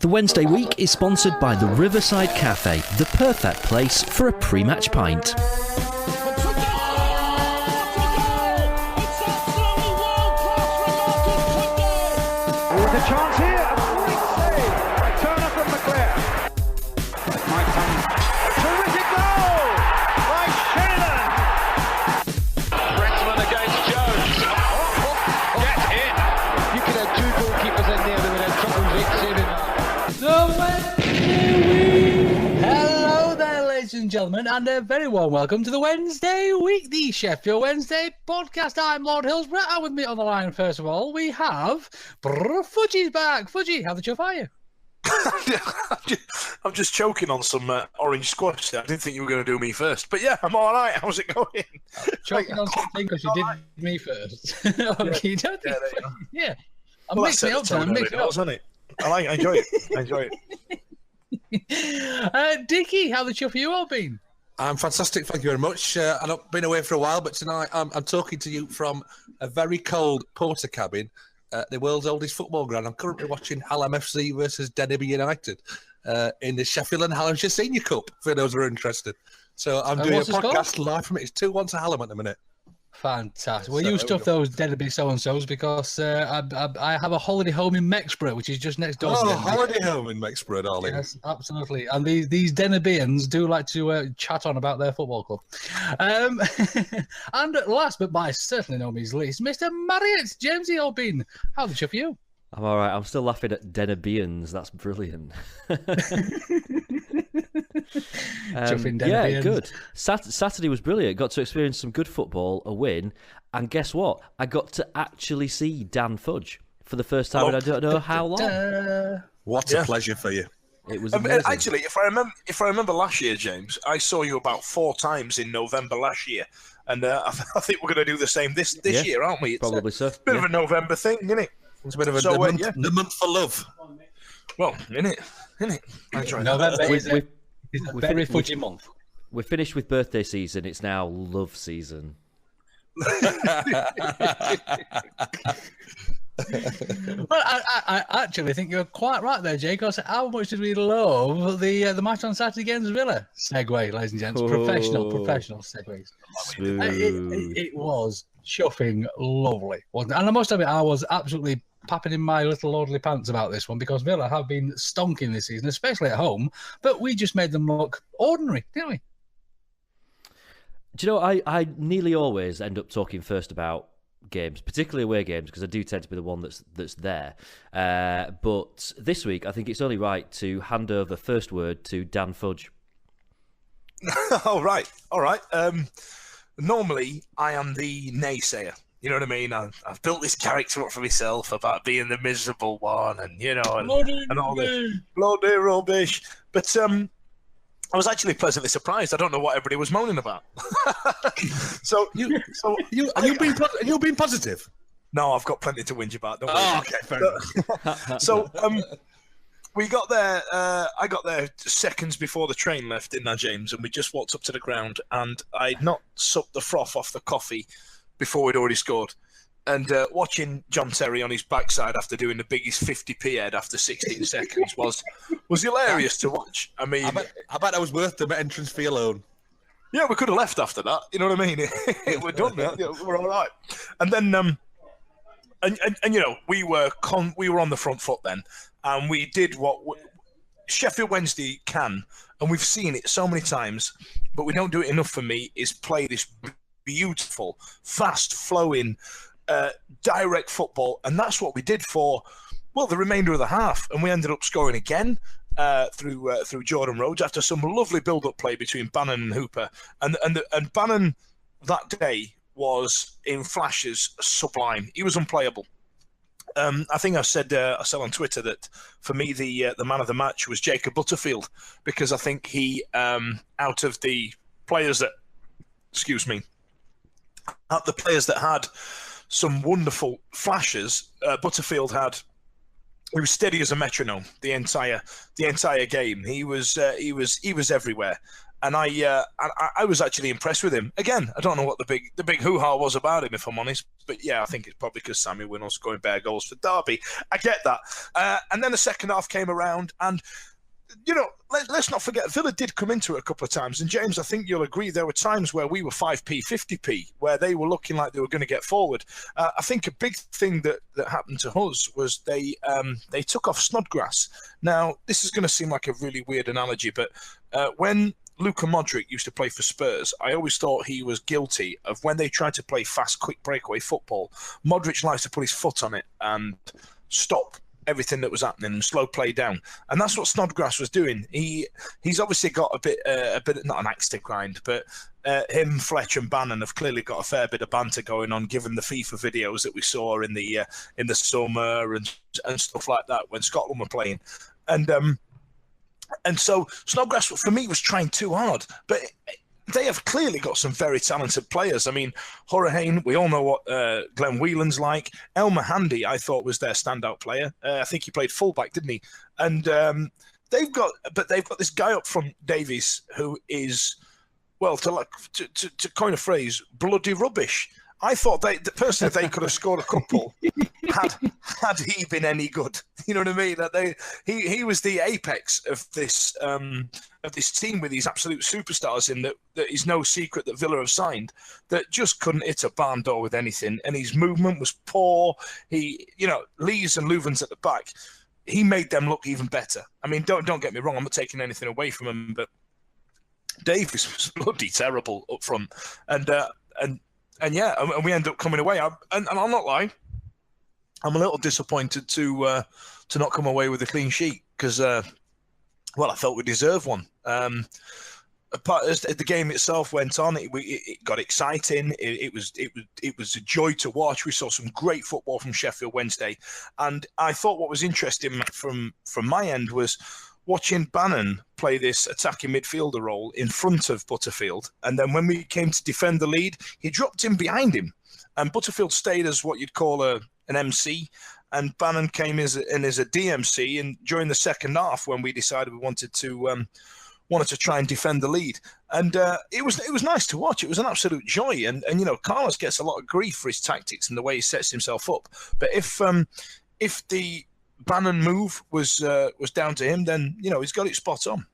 The Wednesday week is sponsored by the Riverside Cafe, the perfect place for a pre-match pint. There's a chance here, a great save by Turner from McClare. Might come. Terrific goal by Sheridan. Brentman against Jones. Get in. You could have two goalkeepers in there that would have trouble saving. Hello there, ladies and gentlemen, and a very warm welcome to the Wednesday week, the Sheffield Wednesday podcast. I'm Lord Hillsborough, and with me on the line, first of all, we have Fudge's back. Fudgy, how the chuff are you? I'm just choking on some orange squash. I didn't think you were going to do me first, but yeah, I'm all right. How's it going? Choking on something because you did me first. Okay, yeah. I'm Well, mixing it up, Sam. Isn't it? I enjoy it. I enjoy it. Dickie, how the chuff are you all been? I'm fantastic, thank you very much. I've not been away for a while, but tonight I'm talking to you from a very cold porter cabin at the world's oldest football ground. I'm currently watching Hallam FC versus Denby United in the Sheffield and Hallamshire Senior Cup, for those who are interested. So I'm doing a podcast live from it. It's 2-1 to Hallam at the minute. Fantastic. Well, you stuff those Denby so-and-sos because I have a holiday home in Mexborough, which is just next door. Oh, holiday home in Mexborough, darling. Yes, absolutely. And these Denebians do like to chat on about their football club. And last, but by certainly no means least, Mr. Marriott, Jamesy Albin. How the chuff are you? I'm all right. I'm still laughing at Denebians. That's brilliant. Yeah, good. Saturday was brilliant. Got to experience some good football, a win, and guess what? I got to actually see Dan Fudge for the first time in I don't know how long. What a pleasure for you. It was amazing. Actually, if I remember last year, James, I saw you about 4 times in November last year, and I think we're going to do the same this year, aren't we? It's probably so. Bit of a November thing, isn't it? It's a bit of the month for love. Well, innit? I enjoy November is a very Fudgy month. We're finished with birthday season. It's now love season. Well, I actually think you're quite right there, Jake. Because how much did we love the match on Saturday against Villa? Segue, ladies and gents. Professional segues. It was chuffing lovely, wasn't it? And I must admit, I was absolutely papping in my little lordly pants about this one because Villa have been stonking this season, especially at home, but we just made them look ordinary, didn't we? Do you know, I nearly always end up talking first about games, particularly away games, because I do tend to be the one that's there. But this week, I think it's only right to hand over first word to Dan Fudge. All right. Normally, I am the naysayer. You know what I mean? I've built this character up for myself about being the miserable one, and and all this bloody rubbish. But I was actually pleasantly surprised. I don't know what everybody was moaning about. So you've been positive? No, I've got plenty to whinge about. Don't worry. Oh, okay, fair enough. So we got there. I got there seconds before the train left, didn't I, James? And we just walked up to the ground, and I'd not sucked the froth off the coffee before we'd already scored. And watching John Terry on his backside after doing the biggest 50p head after 16 seconds was hilarious to watch. I mean, I bet that was worth the entrance fee alone. Yeah, we could have left after that. You know what I mean? We're done now. We're all right. And then, we were on the front foot then, and we did what Sheffield Wednesday can, and we've seen it so many times, but we don't do it enough for me. Is play this beautiful, fast-flowing, direct football, and that's what we did for the remainder of the half, and we ended up scoring again through Jordan Rhodes after some lovely build-up play between Bannon and Hooper, and Bannon that day was in flashes sublime. He was unplayable. I think I said on Twitter that for me the man of the match was Jacob Butterfield, because I think he out of the players that had some wonderful flashes, Butterfield he was steady as a metronome the entire game. He was everywhere, And I was actually impressed with him. Again, I don't know what the big hoo-ha was about him, if I'm honest. But yeah, I think it's probably because Sammy Winnell scoring bare goals for Derby. I get that. And then the second half came around, and let's not forget, Villa did come into it a couple of times. And James, I think you'll agree, there were times where we were 5p, 50p, where they were looking like they were going to get forward. I think a big thing that happened to us was they took off Snodgrass. Now, this is going to seem like a really weird analogy, but when Luka Modric used to play for Spurs, I always thought he was guilty of when they tried to play fast, quick breakaway football. Modric likes to put his foot on it and stop everything that was happening and slow play down, and that's what Snodgrass was doing. He's obviously got a bit not an axe to grind, but him, Fletch, and Bannon have clearly got a fair bit of banter going on, given the FIFA videos that we saw in the summer and stuff like that when Scotland were playing, and so Snodgrass for me was trying too hard, but they have clearly got some very talented players. I mean, Hourihane, we all know what Glenn Whelan's like. El Mahandi, I thought, was their standout player. I think he played fullback, didn't he? And they've got this guy up front, Davies, who is, well, to coin a phrase, bloody rubbish. I thought if they could have scored a couple, had he been any good. You know what I mean? That he was the apex of this team with these absolute superstars in that is no secret that Villa have signed, that just couldn't hit a barn door with anything, and his movement was poor. Lees and Leuven's at the back. He made them look even better. I mean, don't get me wrong, I'm not taking anything away from him, but Davies was bloody terrible up front, and we end up coming away. And I'll not lie, I'm a little disappointed to not come away with a clean sheet because, I felt we deserved one. As the game itself went on, it got exciting. It was a joy to watch. We saw some great football from Sheffield Wednesday, and I thought what was interesting from my end was watching Bannon play this attacking midfielder role in front of Butterfield. And then when we came to defend the lead, he dropped him behind him. And Butterfield stayed as what you'd call an MC. And Bannon came as a DMC. And during the second half, when we decided we wanted to try and defend the lead. And it was nice to watch. It was an absolute joy. And Carlos gets a lot of grief for his tactics and the way he sets himself up. But if the Bannon move was down to him, then he's got it spot on.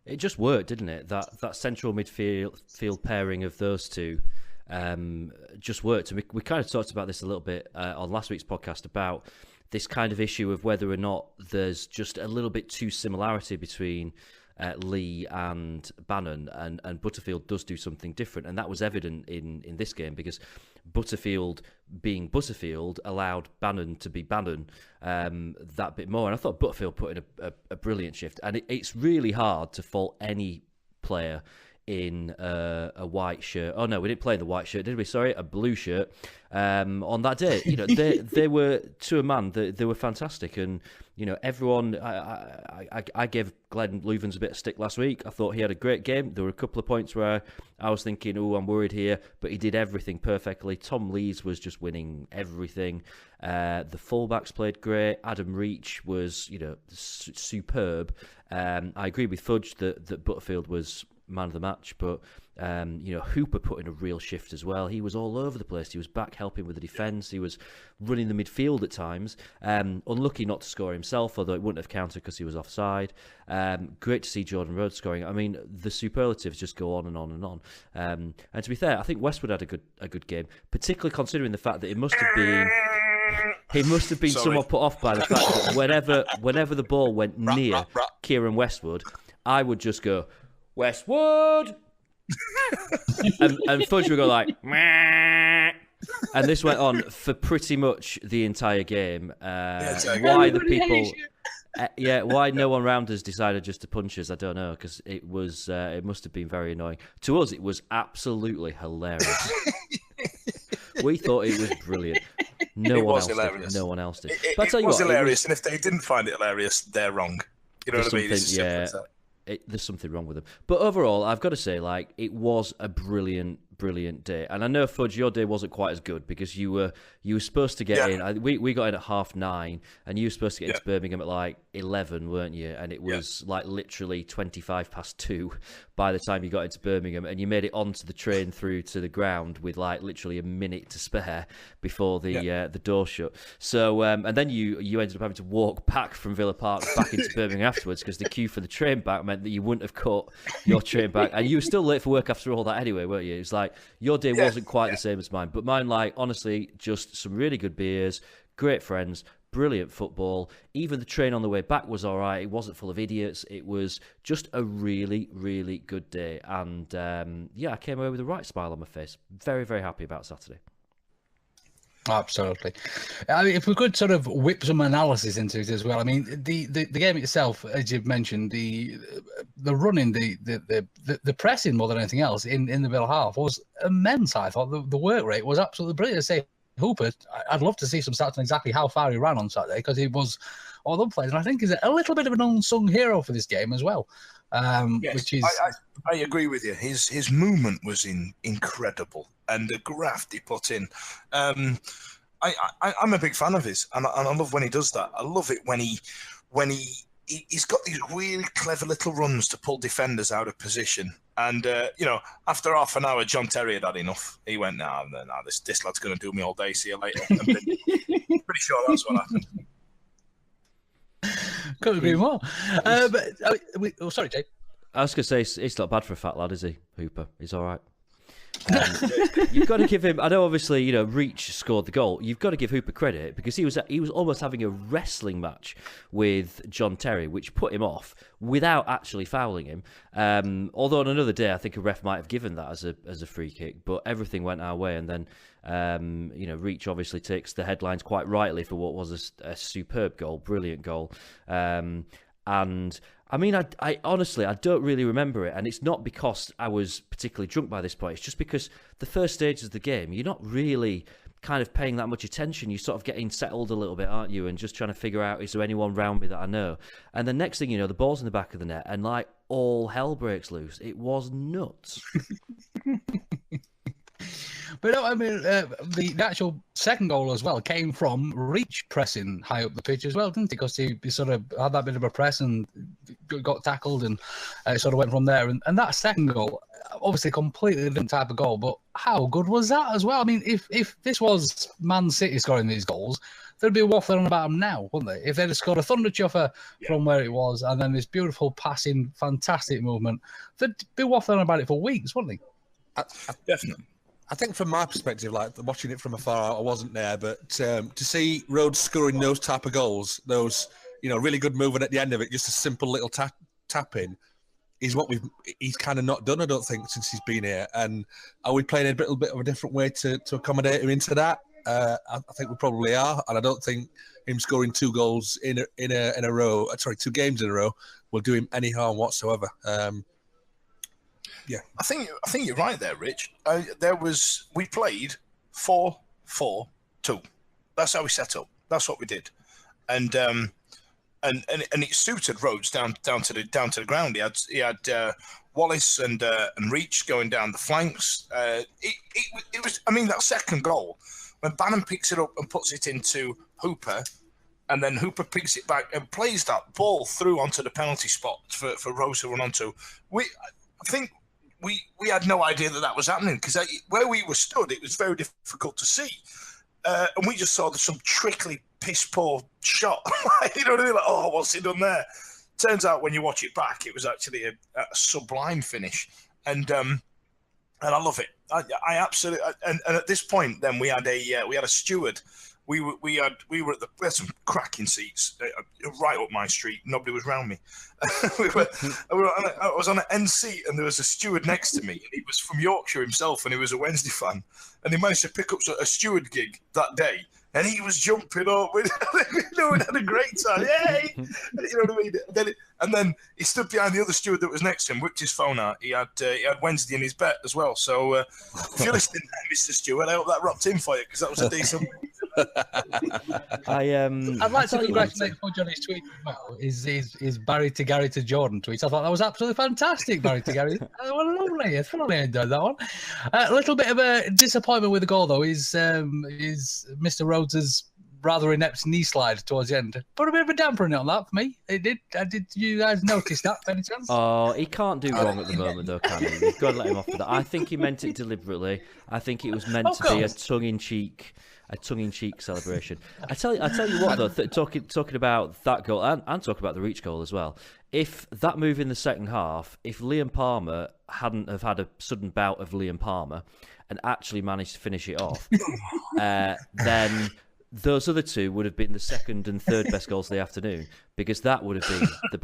It just worked, didn't it? That central midfield pairing of those two just worked. And we kind of talked about this a little bit on last week's podcast about this kind of issue of whether or not there's just a little bit too similarity between Lee and Bannon, and Butterfield does do something different, and that was evident in this game because Butterfield being Butterfield allowed Bannon to be Bannon that bit more, and I thought Butterfield put in a brilliant shift, and it's really hard to fault any player in a white shirt. Oh no, we didn't play in the white shirt, did we? Sorry, a blue shirt on that day. They were, to a man, they were fantastic, and everyone. I gave Glenn Leuven's a bit of stick last week. I thought he had a great game. There were a couple of points where I was thinking, oh, I'm worried here, but he did everything perfectly. Tom Lees was just winning everything. The fullbacks played great. Adam Reach was, superb. I agree with Fudge that Butterfield was man of the match, but Hooper put in a real shift as well. He was all over the place. He was back helping with the defence. He was running the midfield at times. Unlucky not to score himself, although it wouldn't have counted because he was offside. Great to see Jordan Rhodes scoring. I mean, the superlatives just go on and on and on. And to be fair, I think Westwood had a good game, particularly considering the fact that he must have been somewhat put off by the fact that whenever the ball went near Kieran Westwood, I would just go, Westwood! and Fudge would go like, meh. And this went on for pretty much the entire game. Why the people... why no one around us decided just to punch us, I don't know, because it must have been very annoying. To us, it was absolutely hilarious. We thought it was brilliant. No one else did. It was hilarious, and if they didn't find it hilarious, they're wrong. You know what I mean? It's there's something wrong with them. But overall, I've got to say, it was a brilliant brilliant day. And I know, Fudge, your day wasn't quite as good because you were supposed to get in. We got in at 9:30, and you were supposed to get into Birmingham at like 11, weren't you? And it was like literally 2 by the time you got into Birmingham, and you made it onto the train through to the ground with like literally a minute to spare before the door shut. So and then you ended up having to walk back from Villa Park back into Birmingham afterwards because the queue for the train back meant that you wouldn't have caught your train back, and you were still late for work after all that anyway, weren't you? It's like your day wasn't quite the same as mine, but mine, like, honestly, just some really good beers, great friends, brilliant football. Even the train on the way back was all right. It wasn't full of idiots. It was just a really, really good day. And I came away with a right smile on my face. Very, very happy about Saturday. Absolutely. I mean, if we could sort of whip some analysis into it as well. I mean, the game itself, as you've mentioned, the running, the pressing more than anything else in the Villa half was immense. I thought the work rate was absolutely brilliant. I say Hooper, I'd love to see some stats on exactly how far he ran on Saturday because he was all over the place, and I think he's a little bit of an unsung hero for this game as well. Which is, I agree with you. His movement was incredible, and the graft he put in. I'm a big fan of his, and I love when he does that. I love it when he's got these really clever little runs to pull defenders out of position. And after half an hour, John Terry had enough. He went, "Nah, this lad's going to do me all day. See you later." I'm pretty sure that's what happened. Couldn't agree more. Sorry, Jake. I was going to say, it's not bad for a fat lad, is he, Hooper? He's all right. You've got to give him. I know, obviously, Reach scored the goal. You've got to give Hooper credit because he was almost having a wrestling match with John Terry, which put him off without actually fouling him. Although on another day, I think a ref might have given that as a free kick, but everything went our way. And then, Reach obviously takes the headlines quite rightly for what was a superb goal, brilliant goal, and. I mean, I honestly, I don't really remember it, and it's not because I was particularly drunk by this point. It's just because the first stages of the game, you're not really kind of paying that much attention. You're sort of getting settled a little bit, aren't you? And just trying to figure out, is there anyone round me that I know? And the next thing you know, the ball's in the back of the net, and like all hell breaks loose. It was nuts. But no, I mean, the actual second goal as well came from Reach pressing high up the pitch as well, didn't it? Because he sort of had that bit of a press and got tackled and sort of went from there. And that second goal, obviously completely different type of goal, but how good was that as well? I mean, if this was Man City scoring these goals, there'd be a waffling on about them now, wouldn't they? If they'd have scored a thunder chuffer from where it was and then this beautiful passing, fantastic movement, they'd be waffling about it for weeks, wouldn't they? Definitely. I think from my perspective, like watching it from afar, I wasn't there, but to see Rhodes scoring those type of goals, those really good movement at the end of it, just a simple little tap in, is what he's kind of not done, I don't think, since he's been here. And are we playing a little bit of a different way to accommodate him into that? I think we probably are, and I don't think him scoring 2 goals in a row, 2 games in a row, will do him any harm whatsoever. Yeah, I think you're right there, Rich. We played 4-4-2. That's how we set up. That's what we did, and it suited Rhodes down to the ground. He had Wallace and Reach going down the flanks. It was. I mean, that second goal when Bannon picks it up and puts it into Hooper. And then Hooper picks it back and plays that ball through onto the penalty spot for Rhodes to run onto. I think. We had no idea that was happening because where we were stood, it was very difficult to see. And we just saw some trickly, piss-poor shot. You know what I mean? Like, oh, what's he done there? Turns out when you watch it back, it was actually a sublime finish. And I love it. I absolutely... And at this point, then, we had a steward. We had some cracking seats right up my street. Nobody was round me. I was on an end seat and there was a steward next to me. And he was from Yorkshire himself and he was a Wednesday fan. And he managed to pick up a steward gig that day. And he was jumping up. We had a great time. Yay! You know what I mean? And then he stood behind the other steward that was next to him, whipped his phone out. He had Wednesday in his bet as well. So if you're listening there, Mr. Stewart, I hope that rocked in for you because that was a decent I'd like to congratulate Fudge on his tweet as well. His Barry to Gary to Jordan tweets. I thought that was absolutely fantastic, Barry to Gary. What lovely. I thoroughly enjoyed that one. A little bit of a disappointment with the goal, though, is Mr. Rhodes's rather inept knee slide towards the end. Put a bit of a damper in it on that for me. It did. Did you guys notice that by any chance? Oh, he can't do wrong at the moment, though, can he? You've got to let him off for that. I think he meant it deliberately. I think it was meant to be a tongue-in-cheek celebration. I tell you what, though, talking about that goal and talking about the Reach goal as well. If that move in the second half, if Liam Palmer hadn't have had a sudden bout of Liam Palmer and actually managed to finish it off, then those other two would have been the second and third best goals of the afternoon, because that would have been the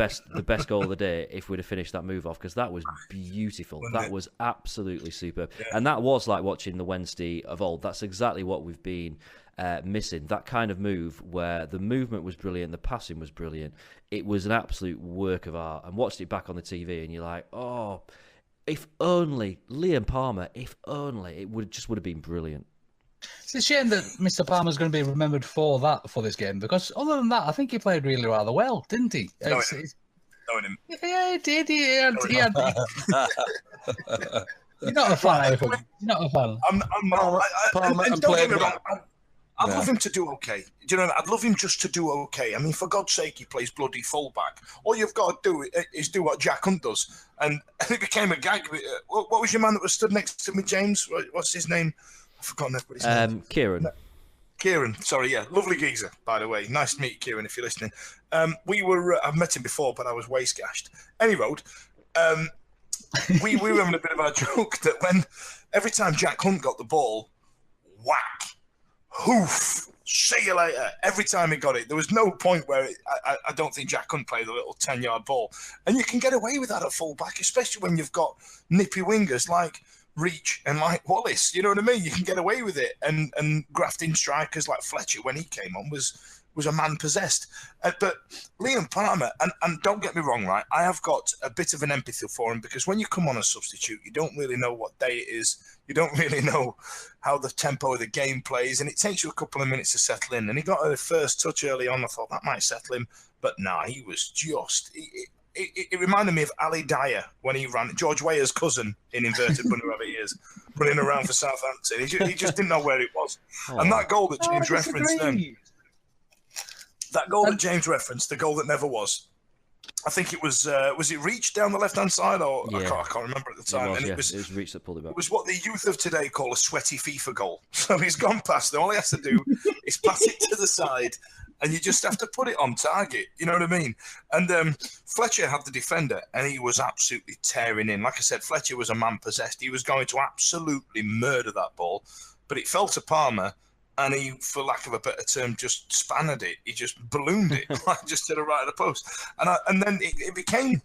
best goal of the day if we'd have finished that move off, because that was beautiful. That was absolutely superb. Yeah. And that was like watching the Wednesday of old. That's exactly what we've been missing. That kind of move where the movement was brilliant, the passing was brilliant. It was an absolute work of art. And watched it back on the TV and you're like, oh, if only Liam Palmer, if only, it would have been brilliant. It's a shame that Mr. Palmer's going to be remembered for this game, because other than that, I think he played really rather well, didn't he? Knowing him. Yeah, he did. You're not a fan, You're not a fan. I'm not. Don't get me wrong. I'd love him to do okay. Do you know? I'd love him just to do okay. I mean, for God's sake, he plays bloody fullback. All you've got to do is do what Jack Hunt does, and it became a gag. What was your man that was stood next to me, James? What's his name? I've forgotten what his name. Kieran. Kieran, sorry, yeah. Lovely geezer, by the way. Nice to meet you, Kieran, if you're listening. I've met him before, but I was waist gashed. Anyway, we were having a bit of a joke that every time Jack Hunt got the ball, whack, hoof, see you later. Every time he got it, there was no point where I don't think Jack Hunt played a little 10-yard ball. And you can get away with that at fullback, especially when you've got nippy wingers like Reach and like Wallace, you know what I mean? You can get away with it, and grafting strikers like Fletcher when he came on was a man possessed. But Liam Palmer, and don't get me wrong, right? I have got a bit of an empathy for him, because when you come on a substitute, you don't really know what day it is. You don't really know how the tempo of the game plays, and it takes you a couple of minutes to settle in. And he got a first touch early on. I thought that might settle him, but nah, he was just. It reminded me of Ali Dyer when he ran, George Weah's cousin in inverted bunny rabbit ears, running around for Southampton. He just didn't know where it was. And that goal that James referenced then, the goal that never was, I think it was it Reach down the left-hand side? Or yeah. I can't remember at the time. It was Reach that pulled it back. It was what the youth of today call a sweaty FIFA goal. So he's gone past them. All he has to do is pass it to the side, and you just have to put it on target. You know what I mean? And Fletcher had the defender, and he was absolutely tearing in. Like I said, Fletcher was a man possessed. He was going to absolutely murder that ball, but it fell to Palmer, and he, for lack of a better term, just spanned it. He just ballooned it, like just to the right of the post. And then it became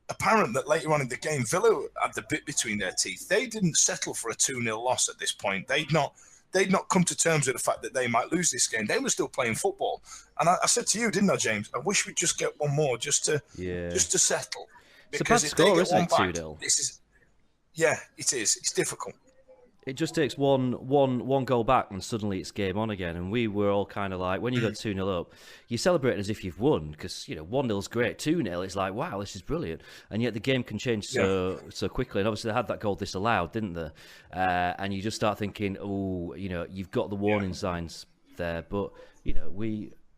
apparent that later on in the game, Villa had the bit between their teeth. They didn't settle for a 2-0 loss at this point. They'd not come to terms with the fact that they might lose this game. They were still playing football. And I said to you, didn't I, James? I wish we'd just get one more just to settle. Because it's a bad score, isn't it, 2-0? Yeah, it is. It's difficult. It just takes one goal back and suddenly it's game on again. And we were all kind of like, when you got 2-0 up, you celebrate as if you've won, because 1-0's great, 2-0 it's like, wow, this is brilliant. And yet the game can change so quickly. And obviously they had that goal disallowed, didn't they? And you just start thinking, you've got the warning signs there, but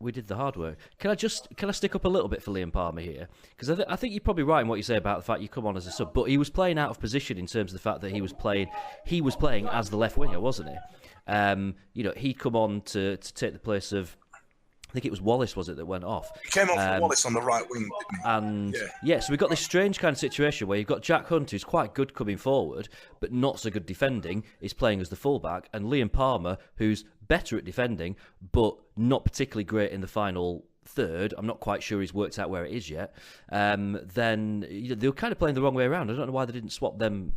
we did the hard work. Can I stick up a little bit for Liam Palmer here? Because I think you're probably right in what you say about the fact you come on as a sub, but he was playing out of position in terms of the fact that he was playing as the left winger, wasn't he? He'd come on to take the place of, I think it was Wallace, was it, that went off? He came on for Wallace on the right wing, didn't he? And so we've got this strange kind of situation where you've got Jack Hunt, who's quite good coming forward, but not so good defending, is playing as the fullback, and Liam Palmer, who's better at defending, but not particularly great in the final third. I'm not quite sure he's worked out where it is yet. Then they were kind of playing the wrong way around. I don't know why they didn't swap them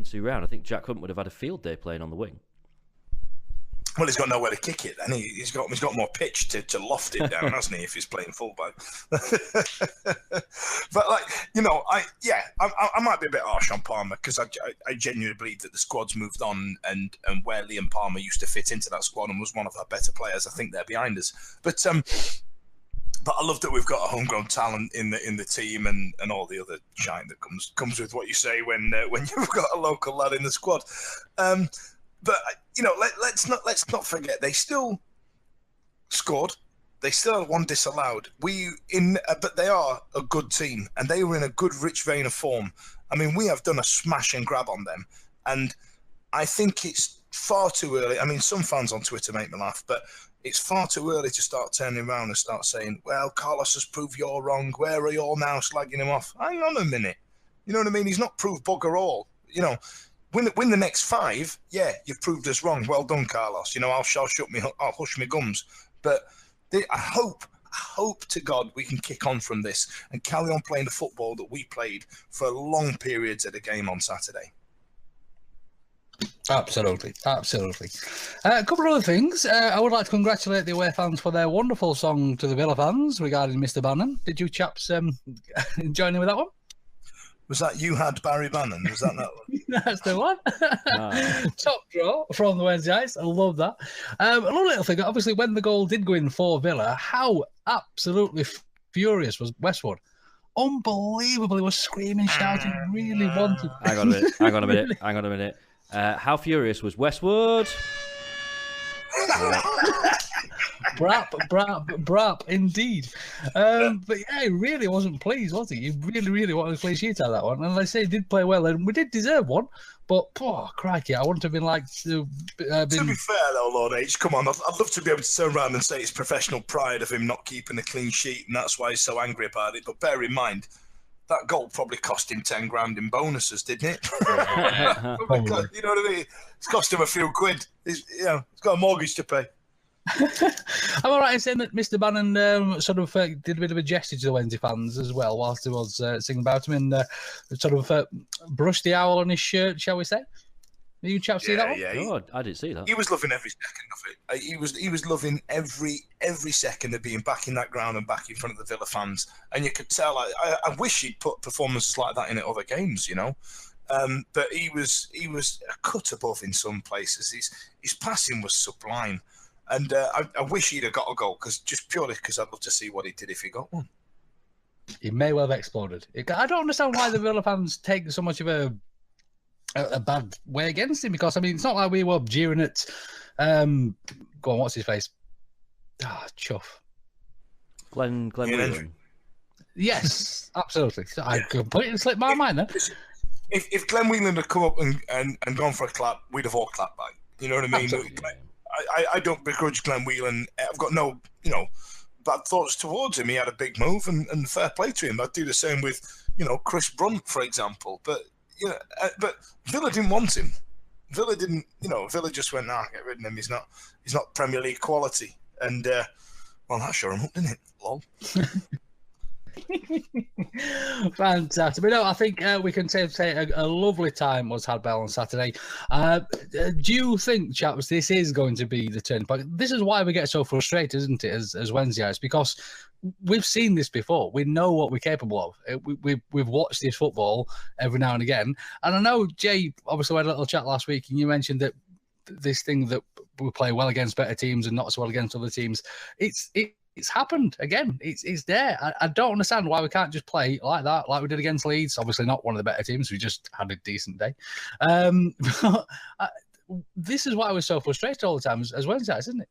two around. I think Jack Hunt would have had a field day playing on the wing. Well, he's got nowhere to kick it, and he's got more pitch to loft it down, hasn't he? If he's playing fullback, but I might be a bit harsh on Palmer because I genuinely believe that the squad's moved on, and where Liam Palmer used to fit into that squad and was one of our better players, I think they're behind us. But I love that we've got a homegrown talent in the team and all the other shine that comes with what you say when you've got a local lad in the squad. But let's not forget they still scored. They still had one disallowed. But they are a good team, and they were in a good, rich vein of form. I mean, we have done a smash and grab on them, and I think it's far too early. I mean, some fans on Twitter make me laugh, but it's far too early to start turning around and start saying, "Well, Carlos has proved you're wrong. Where are you all now slagging him off?" Hang on a minute. You know what I mean? He's not proved bugger all. Win the next 5, yeah, you've proved us wrong. Well done, Carlos. I'll hush my gums. But I hope to God we can kick on from this and carry on playing the football that we played for long periods of the game on Saturday. Absolutely. A couple of other things. I would like to congratulate the away fans for their wonderful song to the Villa fans regarding Mr. Bannon. Did you chaps join in with that one? Was that You Had Barry Bannon? Was that one? That's the one. Top draw from the Wednesdays. I love that. Another little thing, obviously, when the goal did go in for Villa, how absolutely furious was Westwood. Unbelievably was screaming, shouting, really wanted. Hang on a minute. How furious was Westwood? Brap, indeed. But yeah, he really wasn't pleased, was he? He really wanted a clean sheet out of that one. And like I say, he did play well, and we did deserve one. But, crikey, I wouldn't have been like to be fair, though, Lord H, come on, I'd love to be able to turn around and say it's professional pride of him not keeping a clean sheet, and that's why he's so angry about it. But bear in mind, that goal probably cost him 10 grand in bonuses, didn't it? You know what I mean? It's cost him a few quid. He's got a mortgage to pay. Am I right in saying that Mr. Bannon did a bit of a gesture to the Wednesday fans as well whilst he was singing about him and brushed the owl on his shirt, shall we say? Did you chaps see that one? Yeah, I didn't see that. He was loving every second of it. He was loving every second of being back in that ground and back in front of the Villa fans. And you could tell. I wish he'd put performances like that in at other games, But he was a cut above in some places. His passing was sublime. And I wish he'd have got a goal, purely because I'd love to see what he did if he got one. He may well have exploded. I don't understand why the Villa fans take so much of a bad way against him, because, I mean, it's not like we were jeering at... go on, what's his face? Chuff. Glenn Whelan. Yes, absolutely. I completely slipped my mind then. If Glenn Whelan had come up and gone for a clap, we'd have all clapped back. You know what I mean? Absolutely. I don't begrudge Glenn Whelan. I've got no, bad thoughts towards him. He had a big move and fair play to him. I'd do the same with, Chris Brunt, for example. But Villa didn't want him. Villa didn't, Villa just went, get rid of him. He's not Premier League quality. And, that sure him up, didn't it? Lol. Fantastic. But no, I think we can say a lovely time was had on Saturday. Do you think, chaps, this is going to be the turning point? This is why we get so frustrated, isn't it, as Wednesdayites? Because we've seen this before. We know what we're capable of. We've watched this football every now and again. And I know, Jay, obviously, we had a little chat last week, and you mentioned that this thing that we play well against better teams and not so well against other teams, it's happened again. It's there. I don't understand why we can't just play like that, like we did against Leeds. Obviously, not one of the better teams. We just had a decent day. This is why we're so frustrated all the time as Wednesdays, isn't it?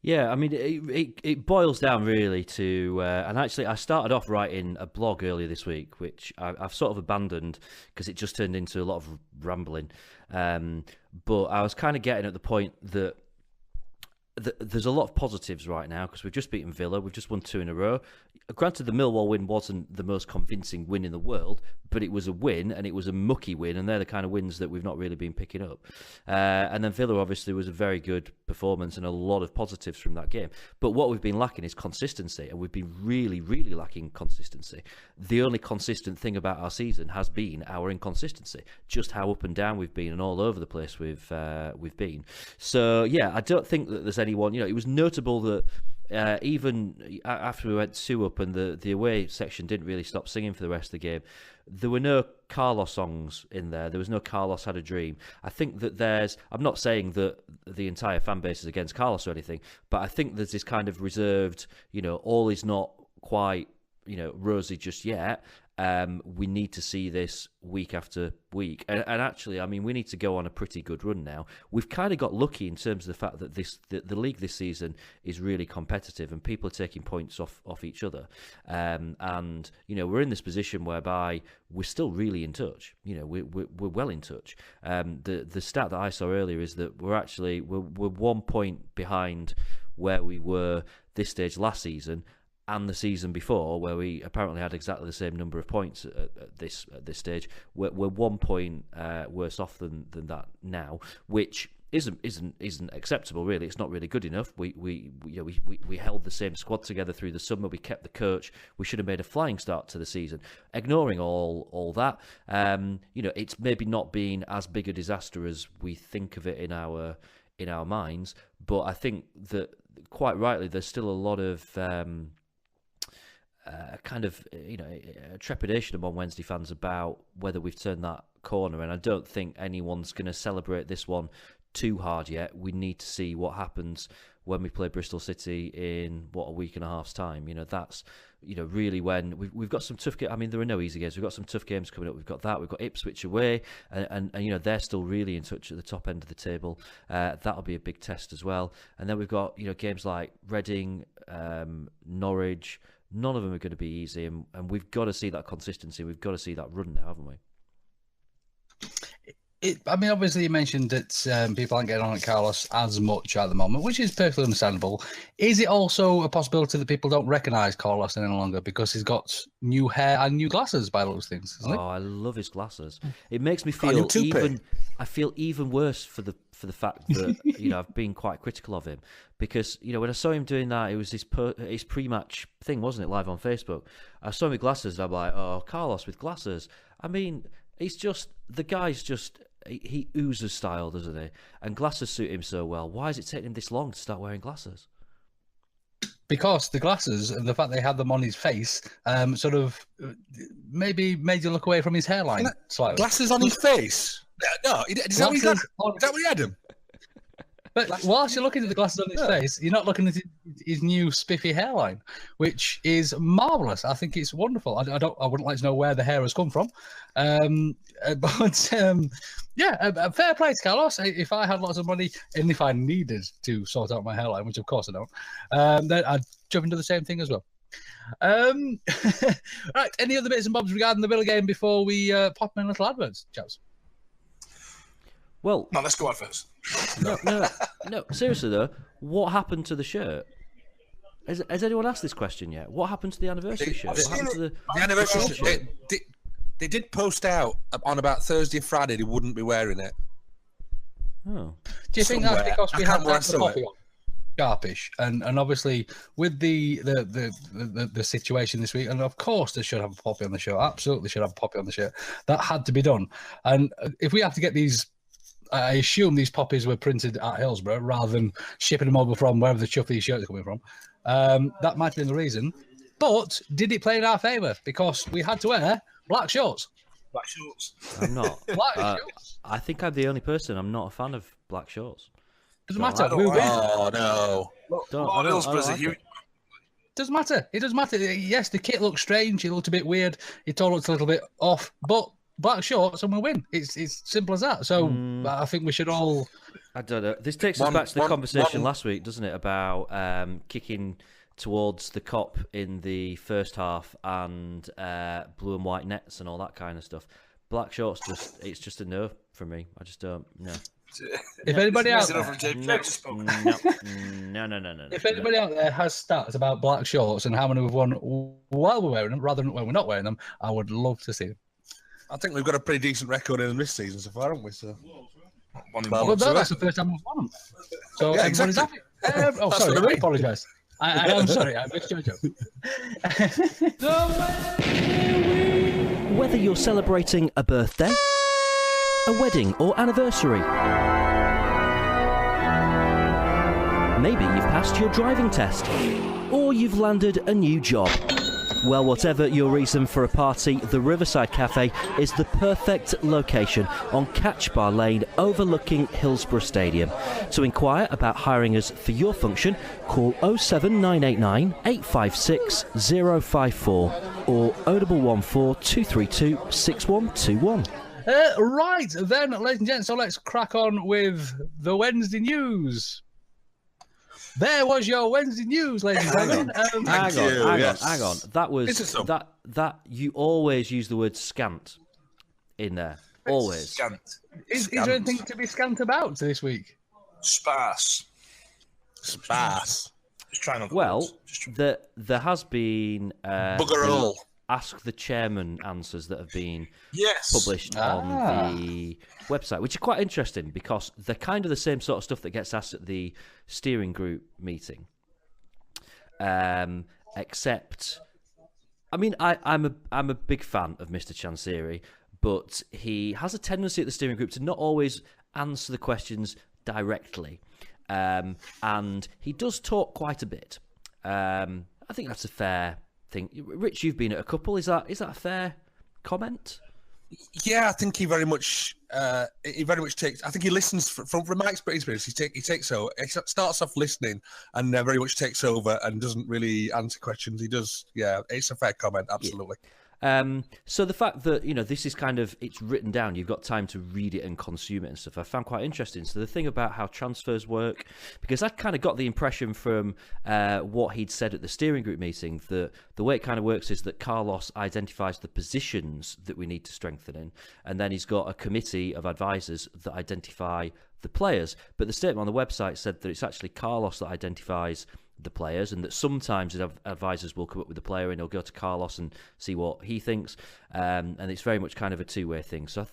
Yeah, I mean, it boils down really to, and actually I started off writing a blog earlier this week, which I've sort of abandoned because it just turned into a lot of rambling. But I was kind of getting at the point that there's a lot of positives right now because we've just beaten Villa. We've just won 2 in a row. Granted, the Millwall win wasn't the most convincing win in the world, but it was a win, and it was a mucky win, and they're the kind of wins that we've not really been picking up. And then Villa obviously was a very good performance and a lot of positives from that game. But what we've been lacking is consistency, and we've been really, really lacking consistency. The only consistent thing about our season has been our inconsistency, just how up and down we've been and all over the place we've been. So yeah, I don't think that there's anyone. It was notable that. Even after we went 2 up and the away section didn't really stop singing for the rest of the game, there were no Carlos songs in there. There was no Carlos Had a Dream. I think that I'm not saying that the entire fan base is against Carlos or anything, but I think there's this kind of reserved, all is not quite, rosy just yet. We need to see this week after week. And actually, I mean, we need to go on a pretty good run now. We've kind of got lucky in terms of the fact that the league this season is really competitive and people are taking points off each other. And, we're in this position whereby we're still really in touch. We're well in touch. The stat that I saw earlier is that we're 1 point behind where we were this stage last season, and the season before, where we apparently had exactly the same number of points at this stage. We're 1 point worse off than that now, which isn't acceptable. Really, it's not really good enough. We held the same squad together through the summer. We kept the coach. We should have made a flying start to the season. Ignoring all that, it's maybe not been as big a disaster as we think of it in our minds. But I think that quite rightly, there's still a lot of trepidation among Wednesday fans about whether we've turned that corner, and I don't think anyone's going to celebrate this one too hard yet. We need to see what happens when we play Bristol City in a week and a half's time. That's really when we've got some tough games. I mean, there are no easy games. We've got some tough games coming up. We've got Ipswich away, and they're still really in touch at the top end of the table. That'll be a big test as well. And then we've got games like Reading, Norwich. None of them are going to be easy, and we've got to see that consistency. We've got to see that run now, haven't we? Obviously you mentioned that people aren't getting on at Carlos as much at the moment, which is perfectly understandable. Is it also a possibility that people don't recognise Carlos any longer because he's got new hair and new glasses by those things, isn't it? Oh, I love his glasses. It makes me feel even worse for the fact that I've been quite critical of him, because when I saw him doing that, it was his pre-match thing, wasn't it, live on Facebook? I saw him with glasses and I'm like, oh, Carlos with glasses. I mean, the guy's just he oozes style, doesn't he? And glasses suit him so well. Why is it taking him this long to start wearing glasses? Because the glasses and the fact they had them on his face sort of maybe made you look away from his hairline slightly. Glasses on his face? No, is that what he had him? But whilst you're looking at the glasses on his face, you're not looking at his new spiffy hairline, which is marvellous. I think it's wonderful. I wouldn't like to know where the hair has come from. Fair play to Carlos. If I had lots of money and if I needed to sort out my hairline, which of course I don't, then I'd jump into the same thing as well. Right, any other bits and bobs regarding the Villa game before we pop in little adverts, chaps? Well, no, let's go adverts. No. Seriously though, what happened to the shirt? Has anyone asked this question yet? What happened to the anniversary shirt? What happened to the anniversary shirt? They did post out on about Thursday, Friday. They wouldn't be wearing it. Oh. Do you think that's because we had that coffee on? Sharpish, and obviously with the situation this week, and of course they should have a poppy on the shirt. Absolutely should have a poppy on the shirt. That had to be done. And if we have to get these, I assume these poppies were printed at Hillsborough rather than shipping them over from wherever the chuff these shirts are coming from. That might have been the reason. But did it play in our favour? Because we had to wear black shorts. Black shorts. I'm not. Black shorts. I think I'm the only person. I'm not a fan of black shorts. Doesn't matter. Oh no! Doesn't matter. It doesn't matter. Yes, the kit looked strange. It looked a bit weird. It all looked a little bit off. But black shorts and we win. It's simple as that. So I think we should all. I don't know. This takes us back to the conversation last week, doesn't it? About kicking towards the cop in the first half and blue and white nets and all that kind of stuff. Black shorts, it's just a no for me. I just don't know. If anybody out there, No. if anybody out there has stats about black shorts and how many we've won while we're wearing them, rather than when we're not wearing them, I would love to see them. I think we've got a pretty decent record in this season so far, haven't we? So. Well, that's the first time we've won them. So yeah, everybody's exactly. happy. Sorry, I apologise. I'm sorry, I missed your joke. Whether you're celebrating a birthday, a wedding or anniversary, maybe you've passed your driving test, or you've landed a new job. Well, whatever your reason for a party, the Riverside Cafe is the perfect location on Catch Bar Lane overlooking Hillsborough Stadium. To inquire about hiring us for your function, call 07989 856 054 or 0114 232 6121. Right then, ladies and gents, so let's crack on with the Wednesday news. There was your Wednesday news, ladies and gentlemen. Hang on. That was that you always use the word scant in there. Always. Scant. Is there anything to be scant about this week? Sparse. Just trying to. Well, there has been bugger all. Ask the Chairman answers that have been Yes. published on the website, which are quite interesting because they're kind of the same sort of stuff that gets asked at the steering group meeting. Except, I mean, I'm a big fan of Mr. Chansiri, but he has a tendency at the steering group to not always answer the questions directly, and he does talk quite a bit. I think that's a fair thing. Rich, you've been at a couple. Is that a fair comment? Yeah, I think he very much takes. I think he listens from my experience. He takes over. He starts off listening and very much takes over and doesn't really answer questions. He does. Yeah, it's a fair comment. Absolutely. Yeah. So the fact that, this is kind of, it's written down, you've got time to read it and consume it and stuff, I found quite interesting. So the thing about how transfers work, because I kind of got the impression from what he'd said at the steering group meeting, that the way it kind of works is that Carlos identifies the positions that we need to strengthen in, and then he's got a committee of advisors that identify the players. But the statement on the website said that it's actually Carlos that identifies the players, and that sometimes the advisors will come up with the player and he'll go to Carlos and see what he thinks, and it's very much kind of a two-way thing. So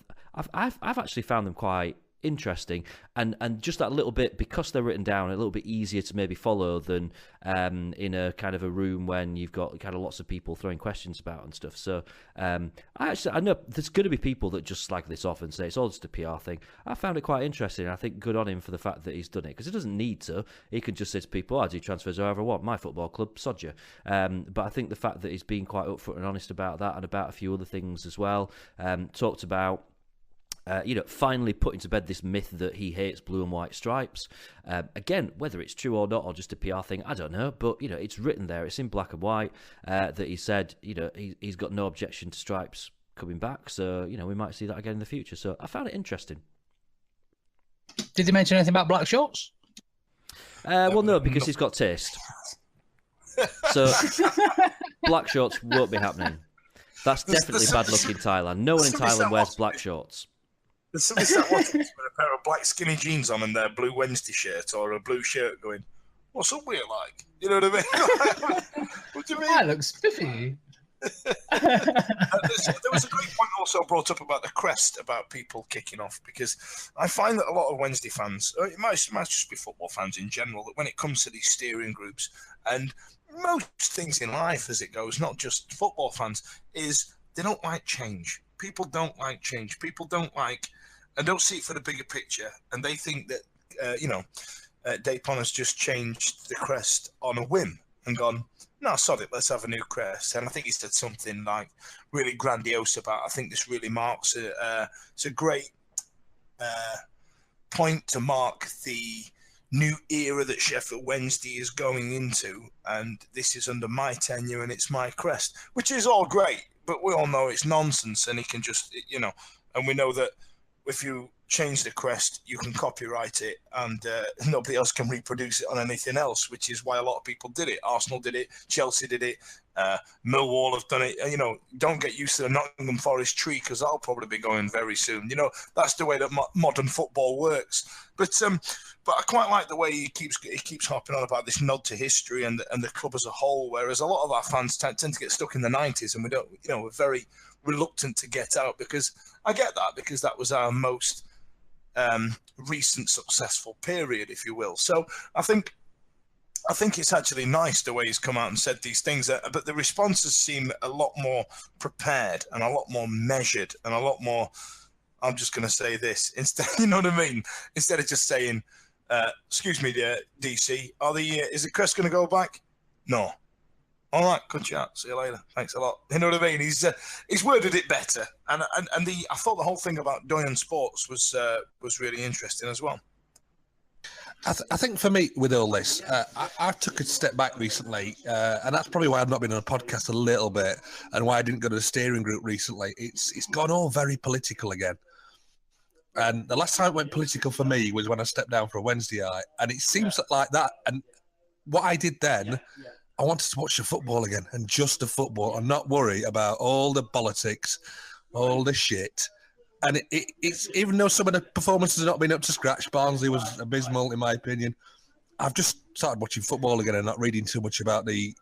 I've actually found them quite interesting, and just that little bit, because they're written down, a little bit easier to maybe follow than in a kind of a room when you've got kind of lots of people throwing questions about and stuff. So I know there's going to be people that just slag this off and say it's all just a PR thing. I found it quite interesting. I think good on him for the fact that he's done it, because he doesn't need to. He can just say to people, I do transfers however I want, my football club, sod you. But I think the fact that he's been quite upfront and honest about that, and about a few other things as well, talked about finally putting to bed this myth that he hates blue and white stripes. Again, whether it's true or not, or just a PR thing, I don't know. But, it's written there. It's in black and white that he said, he's got no objection to stripes coming back. So, we might see that again in the future. So I found it interesting. Did he mention anything about black shorts? Well, no, because he's got taste. So black shorts won't be happening. That's definitely bad luck in Thailand. No one in Thailand wears black shorts. There's somebody sat watching this with a pair of black skinny jeans on and their blue Wednesday shirt, or a blue shirt, going, "What's up with it like?" You know what I mean? What do you mean? That looks spiffy. There was a great point also brought up about the crest, about people kicking off, because I find that a lot of Wednesday fans, or it might just be football fans in general, that when it comes to these steering groups and most things in life as it goes, not just football fans, is they don't like change. People don't like change. People don't see it for the bigger picture, and they think that Dapon has just changed the crest on a whim and gone, no, sod it, let's have a new crest. And I think he said something like really grandiose about, I think this really marks it's a great point to mark the new era that Sheffield Wednesday is going into, and this is under my tenure and it's my crest, which is all great, but we all know it's nonsense, and he can just, and we know that if you change the crest, you can copyright it, and nobody else can reproduce it on anything else, which is why a lot of people did it. Arsenal did it, Chelsea did it, Millwall have done it. Don't get used to the Nottingham Forest tree because that'll probably be going very soon. That's the way that modern football works. But I quite like the way he keeps hopping on about this nod to history and the club as a whole. Whereas a lot of our fans tend to get stuck in the 90s, and we don't. We're very reluctant to get out, because I get that, because that was our most recent successful period, if you will. So I think it's actually nice the way he's come out and said these things, but the responses seem a lot more prepared and a lot more measured and a lot more, I'm just going to say this, instead, you know what I mean? Instead of just saying, excuse me, DC, is the Crest going to go back? No. All right, good chat. See you later. Thanks a lot. You know what I mean? He's worded it better, and I thought the whole thing about Doyen Sports was really interesting as well. I think for me, with all this, I took a step back recently, and that's probably why I've not been on a podcast a little bit, and why I didn't go to the steering group recently. It's gone all very political again. And the last time it went political for me was when I stepped down for a Wednesday night, and it seems like that. And what I did then, I wanted to watch the football again, and just the football, and not worry about all the politics, all the shit. And it's even though some of the performances have not been up to scratch, Barnsley was abysmal in my opinion. I've just started watching football again and not reading too much about the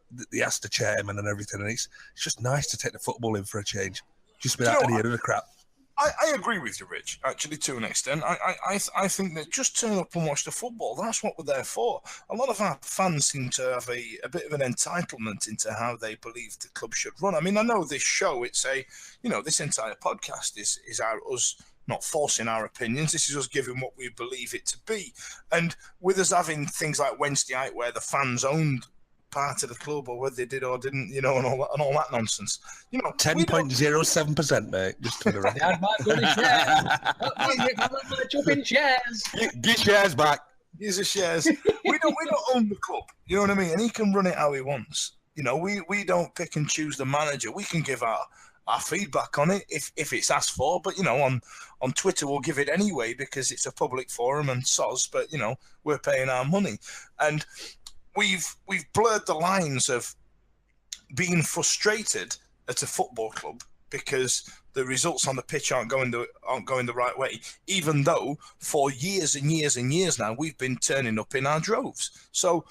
Astor chairman and everything. And it's just nice to take the football in for a change, just without any other crap. I agree with you, Rich, actually, to an extent. I think that just turn up and watch the football, that's what we're there for. A lot of our fans seem to have a bit of an entitlement into how they believe the club should run. I mean, I know this show, this entire podcast is us not forcing our opinions. This is us giving what we believe it to be. And with us having things like Wednesday night where the fans owned part of the club, or whether they did or didn't, and all that nonsense. 10.07%, mate. Just to the record. They had my bloody shares. My jumping shares. Get shares back. Use the shares. we don't own the club. You know what I mean? And he can run it how he wants. We don't pick and choose the manager. We can give our feedback on it if it's asked for. But on Twitter we'll give it anyway because it's a public forum and soz. But we're paying our money and. We've blurred the lines of being frustrated at a football club because the results on the pitch aren't going the right way, even though for years and years and years now we've been turning up in our droves. So,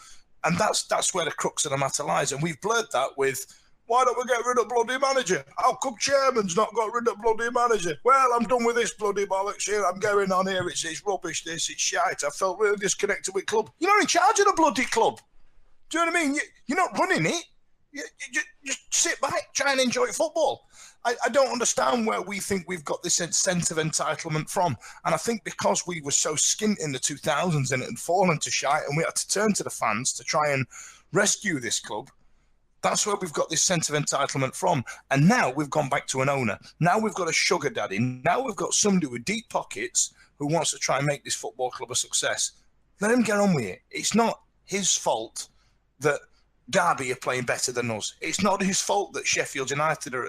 and that's where the crux of the matter lies. And we've blurred that with, why don't we get rid of bloody manager? How come chairman's not got rid of bloody manager? Well, I'm done with this bloody bollocks here. I'm going on here. It's rubbish. It's shite. I felt really disconnected with club. You're not in charge of the bloody club. Do you know what I mean? You're not running it. You just sit back, try and enjoy football. I don't understand where we think we've got this sense of entitlement from. And I think because we were so skint in the 2000s and it had fallen to shite and we had to turn to the fans to try and rescue this club, that's where we've got this sense of entitlement from. And now we've gone back to an owner. Now we've got a sugar daddy. Now we've got somebody with deep pockets who wants to try and make this football club a success. Let him get on with it. It's not his fault that Derby are playing better than us. It's not his fault that Sheffield United are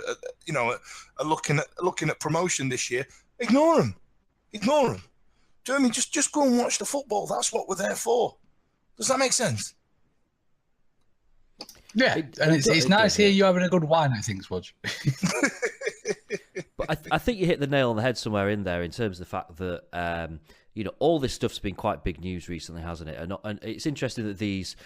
looking at promotion this year. Ignore them. Do you know what I mean? Just go and watch the football. That's what we're there for. Does that make sense? Yeah, and it's nice here you having a good wine, I think, Fudge. But I think you hit the nail on the head somewhere in there in terms of the fact that all this stuff's been quite big news recently, hasn't it? And it's interesting that these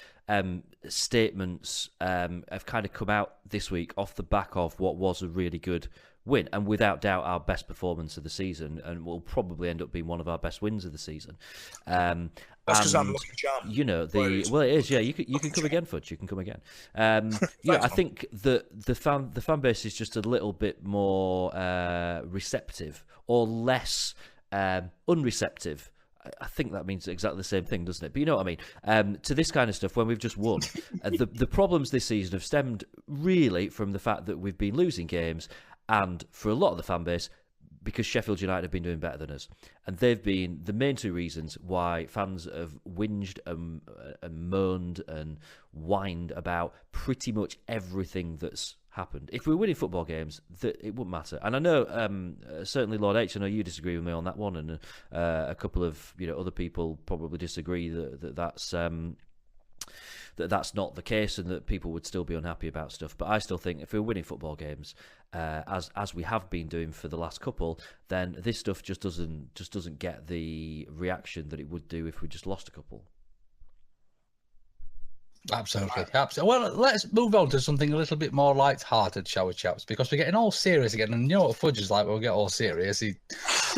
statements have kind of come out this week off the back of what was a really good win, and without doubt our best performance of the season, and will probably end up being one of our best wins of the season. That's because I'm looking charm. Well, it is. Yeah, you can come again, Fudge. You can come again. I think that the fan base is just a little bit more receptive or less unreceptive. I think that means exactly the same thing, doesn't it? But you know what I mean? To this kind of stuff, when we've just won, the problems this season have stemmed really from the fact that we've been losing games, and for a lot of the fan base, because Sheffield United have been doing better than us. And they've been the main two reasons why fans have whinged and moaned and whined about pretty much everything that's happened. If we were winning football games, it wouldn't matter. And I know, certainly Lord H, I know you disagree with me on that one, and a couple of other people probably disagree that's that's not the case and that people would still be unhappy about stuff. But I still think if we're winning football games, as we have been doing for the last couple, then this stuff just doesn't get the reaction that it would do if we just lost a couple. Absolutely. Well, let's move on to something a little bit more light-hearted, shall we, chaps? Because we're getting all serious again, and you know what Fudge is like when we get all serious. He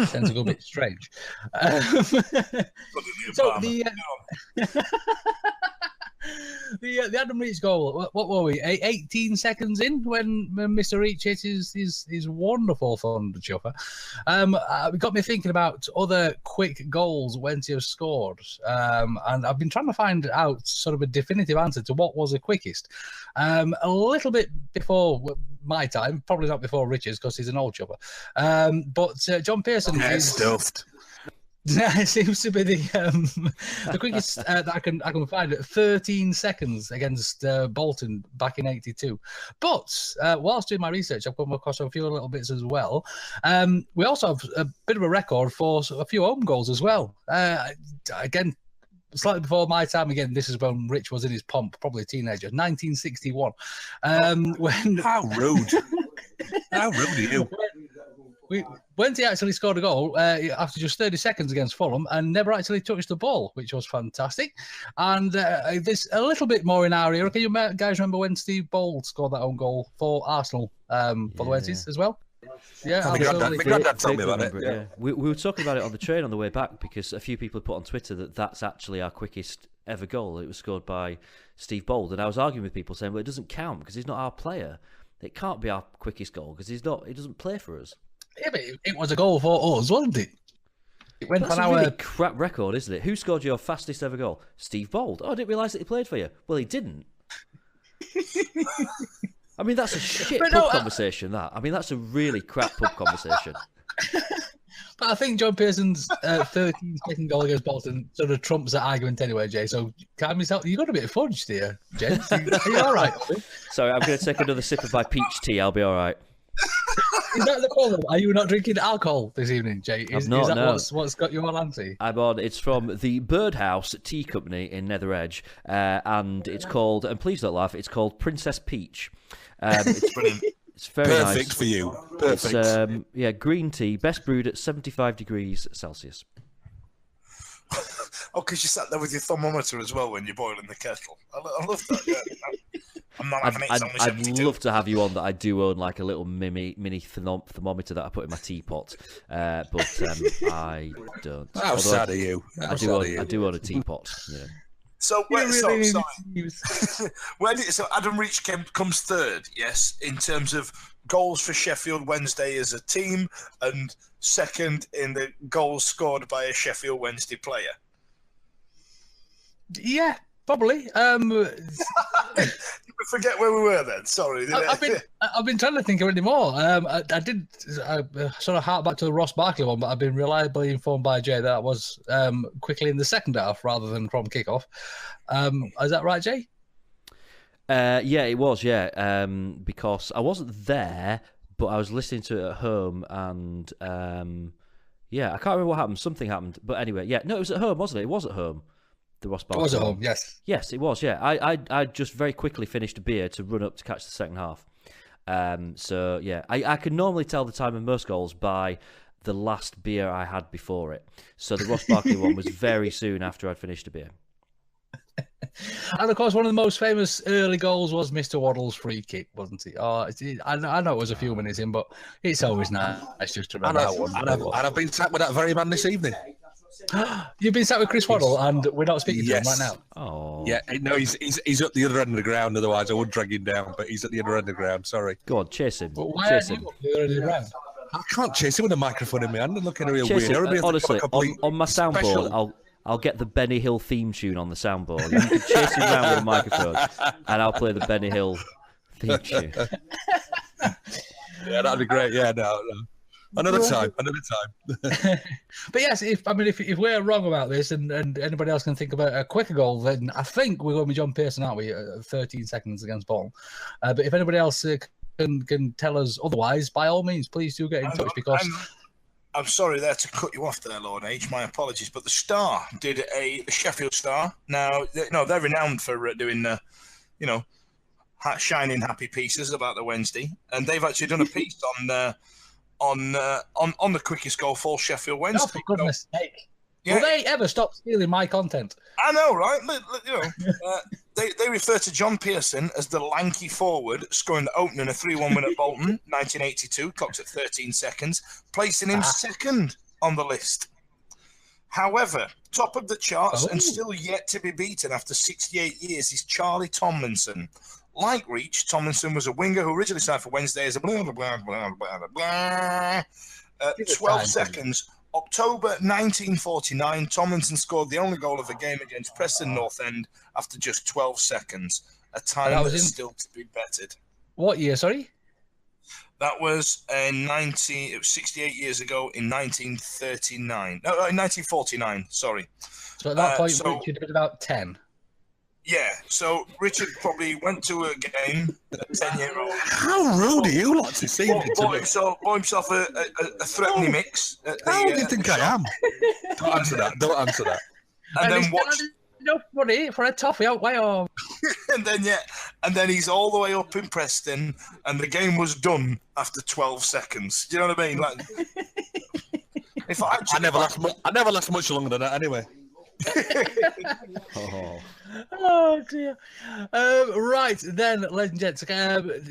tends to go a bit strange. So the Adam Reach goal, what were we, 18 seconds in when Mr. Reach hit his wonderful thunder chopper? It got me thinking about other quick goals Wednesday have scored. And I've been trying to find out sort of a definitive answer to what was the quickest. A little bit before my time, probably not before Richard's because he's an old chopper. But John Pearson is stuffed. It seems to be the quickest that I can find at 13 seconds against Bolton back in '82. But whilst doing my research, I've come across a few little bits as well. We also have a bit of a record for a few home goals as well. Again, slightly before my time. Again, this is when Rich was in his pomp, probably a teenager. 1961. When How rude! How rude are you? Wednesday actually scored a goal after just 30 seconds against Fulham and never actually touched the ball, which was fantastic. And this a little bit more in our era. Can you guys remember when Steve Bold scored that own goal for Arsenal for the Wednesdays as well? Yeah, my granddad told me about it. Yeah. We were talking about it on the train on the way back because a few people put on Twitter that that's actually our quickest ever goal. It was scored by Steve Bold. And I was arguing with people saying, well, it doesn't count because he's not our player. It can't be our quickest goal because he doesn't play for us. Yeah, but it was a goal for us, wasn't it? It went That's on a really crap record, isn't it? Who scored your fastest ever goal? Steve Bold. Oh, I didn't realise that he played for you. Well, he didn't. I mean, that's a shit pub conversation, that. I mean, that's a really crap pub conversation. But I think John Pearson's 13-second goal against Bolton sort of trumps that argument anyway, Jay. So calm yourself. You got a bit of fudge there, James. Are you all right? Sorry, I'm going to take another sip of my peach tea. I'll be all right. Is that the problem? Are you not drinking alcohol this evening, Jay? Is that no. what's got you all antsy? I'm on. It's from the Birdhouse Tea Company in Nether Edge, and it's called, and please don't laugh, it's called Princess Peach. It's brilliant. It's very nice. Perfect for you. Perfect. It's, green tea, best brewed at 75 degrees Celsius. Oh, because you sat there with your thermometer as well when you're boiling the kettle. I love that. Yeah. I'm not having it. It's only 72. I'd love to have you on that. I do own like a little mini thermometer that I put in my teapot, but I don't. How sad are you? I do own a teapot. Yeah. So, so Adam Reach comes third, yes, in terms of goals for Sheffield Wednesday as a team, and second in the goals scored by a Sheffield Wednesday player. Yeah, probably. Forget where we were then. Sorry. I've been trying to think of any more. I did sort of hark back to the Ross Barkley one, but I've been reliably informed by Jay that was quickly in the second half rather than from kickoff. Is that right, Jay? Yeah, it was. Yeah, because I wasn't there, but I was listening to it at home, and I can't remember what happened. Something happened, but anyway, yeah, no, it was at home, wasn't it? It was at home. The Ross Barkley. It was at home, yes. Yes, it was, yeah. I just very quickly finished a beer to run up to catch the second half. So, yeah, I can normally tell the time of most goals by the last beer I had before it. So the Ross Barkley one was very soon after I'd finished a beer. And, of course, one of the most famous early goals was Mr. Waddle's free kick, wasn't it? I know it was a few minutes in, but it's always nice just to remember that one. And I've been sat with that very man this evening. You've been sat with Chris Waddle, and we're not speaking to him right now. Oh, yeah, no, he's at the other end of the ground. Otherwise, I would drag him down. But he's at the other end of the ground. Sorry. Go on, chase him. But why are you at the other end of the ground? I can't chase him with a microphone in my hand and looking real chase weird. Him, honestly, on my soundboard, I'll get the Benny Hill theme tune on the soundboard. You can chase him around with a microphone, and I'll play the Benny Hill theme tune. Yeah, that'd be great. Yeah, no. Another time. But yes, if we're wrong about this and anybody else can think about a quicker goal, then I think we're going to be John Pearson, aren't we? 13 seconds against Bolton. But if anybody else can tell us otherwise, by all means, please do get in touch because I'm sorry there to cut you off there, Lord H. My apologies, but the Star did the Sheffield Star. Now, they're renowned for doing shining happy pieces about the Wednesday, and they've actually done a piece on the quickest goal for Sheffield Wednesday. Oh, for goodness' sake! Yeah. Will they ever stop stealing my content? I know, right? They refer to John Pearson as the lanky forward, scoring the opener in a 3-1 win at Bolton, 1982, clocked at 13 seconds, placing him second on the list. However, top of the charts and still yet to be beaten after 68 years is Charlie Tomlinson. Like Reach, Tomlinson was a winger who originally signed for Wednesday as a 12 seconds. October 1949, Tomlinson scored the only goal of the game against Preston North End after just 12 seconds, a time that's still to be bettered. What year, sorry? That was it was 68 years ago in 1939. No, in 1949, sorry. So at that point, Richard had been about 10. Yeah, so Richard probably went to a game at 10-year-old. How rude are you lot to see me? Bought himself a threatening mix. How do you think I am? Don't answer that. And then watch. No money for a toffee out way home. and then he's all the way up in Preston, and the game was done after 12 seconds. Do you know what I mean? Like, I never last much longer than that anyway. Oh dear. Right then, ladies and gents,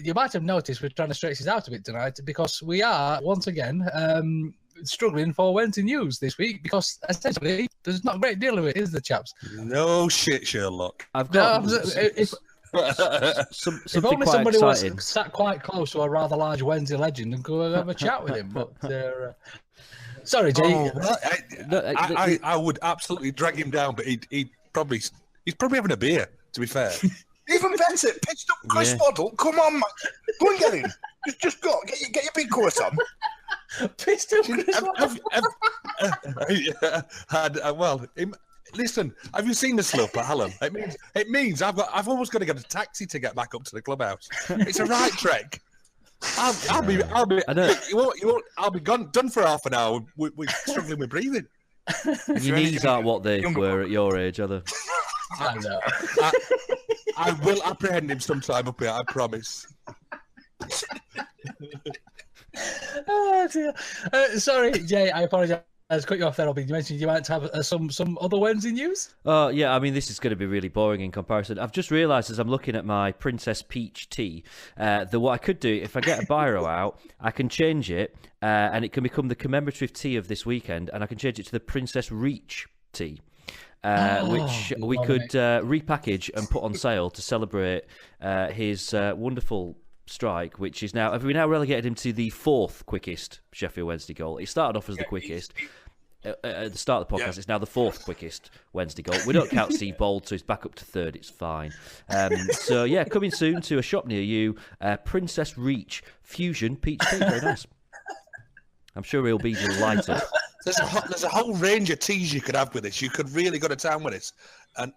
you might have noticed we're trying to stretch this out a bit tonight because we are once again struggling for Wednesday news this week because essentially there's not a great deal of it, is there, chaps? No shit, Sherlock. I've got if only quite somebody exciting. was sat quite close to a rather large Wednesday legend and could have a chat with him, but sorry, Jay. I would absolutely drag him down, but he's probably having a beer. To be fair, even better, pitched up Chris Waddle. Come on, man. Go and get him. Just go. Get your big coat on. Pissed up Chris Waddle. Well, listen. Have you seen the slope at Hallam? It means I've almost got to get a taxi to get back up to the clubhouse. It's a right trek. I'll be done for half an hour. We're struggling with breathing. Your knees aren't what they were at your age, are they? I know. I will apprehend him sometime up here, I promise. Oh dear. Sorry, Jay, I apologise. I cut you off there, Robbie. You mentioned you might have some other Wednesday news? Yeah, I mean, this is going to be really boring in comparison. I've just realised as I'm looking at my Princess Peach tea that what I could do, if I get a biro out, I can change it and it can become the commemorative tea of this weekend, and I can change it to the Princess Reach tea. Which we could repackage and put on sale to celebrate his wonderful strike, which is now, have we now relegated him to the 4th quickest Sheffield Wednesday goal? He started off as the quickest. At the start of the podcast, it's now the 4th quickest Wednesday goal. We don't count Steve Bold, so he's back up to 3rd. It's fine. So, yeah, coming soon to a shop near you, Princess Reach Fusion Peach Tea. Very nice. I'm sure he'll be delighted. There's a whole range of teas you could have with this. You could really go to town with this, and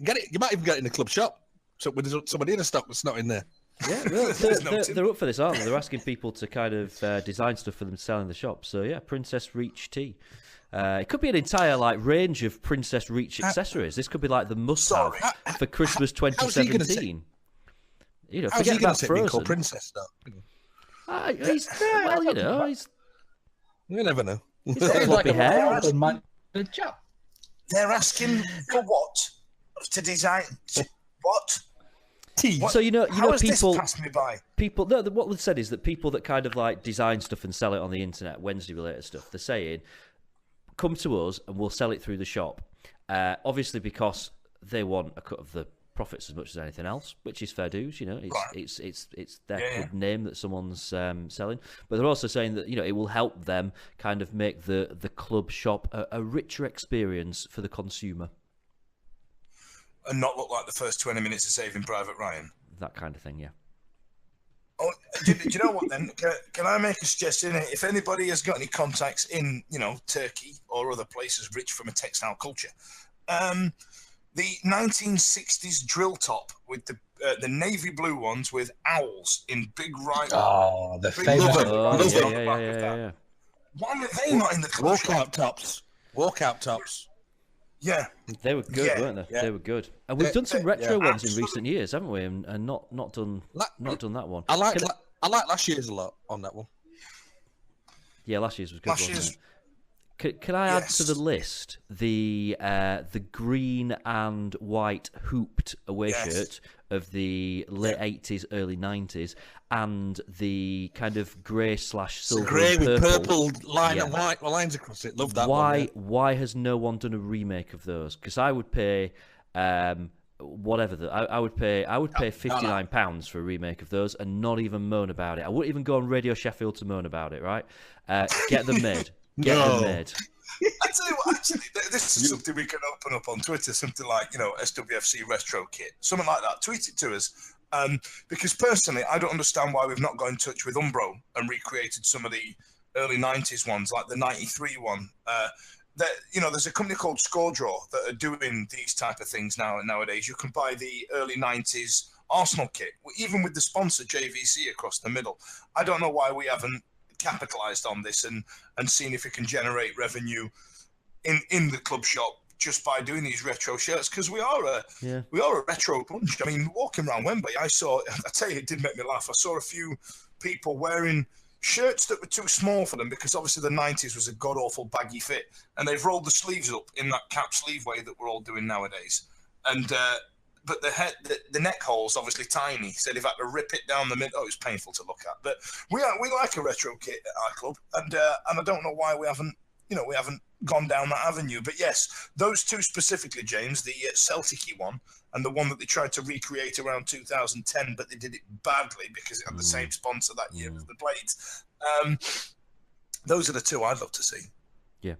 get it. You might even get it in the club shop. So with somebody in a stock that's not in there. Yeah, well, they're up for this, aren't they? They're asking people to kind of design stuff for them to sell in the shop. So yeah, Princess Reach tea. It could be an entire range of Princess Reach accessories. This could be like the must-have for Christmas 2017. Forget about Frozen. Called Princess though? He's You never know. He's like a hair. They're asking for what? To design what? Tea. So how has people this passed me by? People. No, what they said is that people that kind of design stuff and sell it on the internet, Wednesday related stuff, they're saying, come to us and we'll sell it through the shop. Obviously, because they want a cut of the profits as much as anything else, which is fair dues. It's their good name that someone's selling, but they're also saying that it will help them kind of make the club shop a richer experience for the consumer, and not look like the first 20 minutes of Saving Private Ryan. That kind of thing, yeah. Oh, do you know what then? Can I make a suggestion? If anybody has got any contacts in Turkey or other places rich from a textile culture, the 1960s drill top with the navy blue ones with owls in big right. Oh, the famous. Yeah. Why were they not in the club shop? Walkout tops. Yeah. They were good, weren't they? Yeah. They were good. And we've done some retro ones absolutely. in recent years, haven't we? And not done that one. I like last year's a lot on that one. Yeah, last year's was good. Last Wasn't year's- it? Can I add to Yes. the list the green and white hooped away Yes. shirt of the late 80s, early 90s, and the kind of grey / silver Grey and with purple purple line Yeah. and white lines across it. Love that one. Why has no one done a remake of those? Because I would pay whatever I would pay £59 for a remake of those and not even moan about it. I wouldn't even go on Radio Sheffield to moan about it. Right? Get them made. Get them made. I tell you what, actually, this is something we can open up on Twitter, something like, SWFC retro kit, something like that. Tweet it to us. Because personally, I don't understand why we've not got in touch with Umbro and recreated some of the early 90s ones, like the 93 one. There's a company called ScoreDraw that are doing these type of things nowadays. You can buy the early 90s Arsenal kit, even with the sponsor JVC across the middle. I don't know why we haven't capitalized on this and seen if it can generate revenue in the club shop just by doing these retro shirts, because we are a retro bunch. I mean, walking around Wembley, I tell you, it did make me laugh. I saw a few people wearing shirts that were too small for them, because obviously the 90s was a god-awful baggy fit, and they've rolled the sleeves up in that cap sleeve way that we're all doing nowadays. And but the neck hole's obviously tiny, so they've had to rip it down the middle. Oh, it's painful to look at. But we like a retro kit at our club, and I don't know why we haven't gone down that avenue. But yes, those two specifically, James, the Celtic-y one and the one that they tried to recreate around 2010, but they did it badly because it had the same sponsor that year as the Blades. Those are the two I'd love to see. Yeah,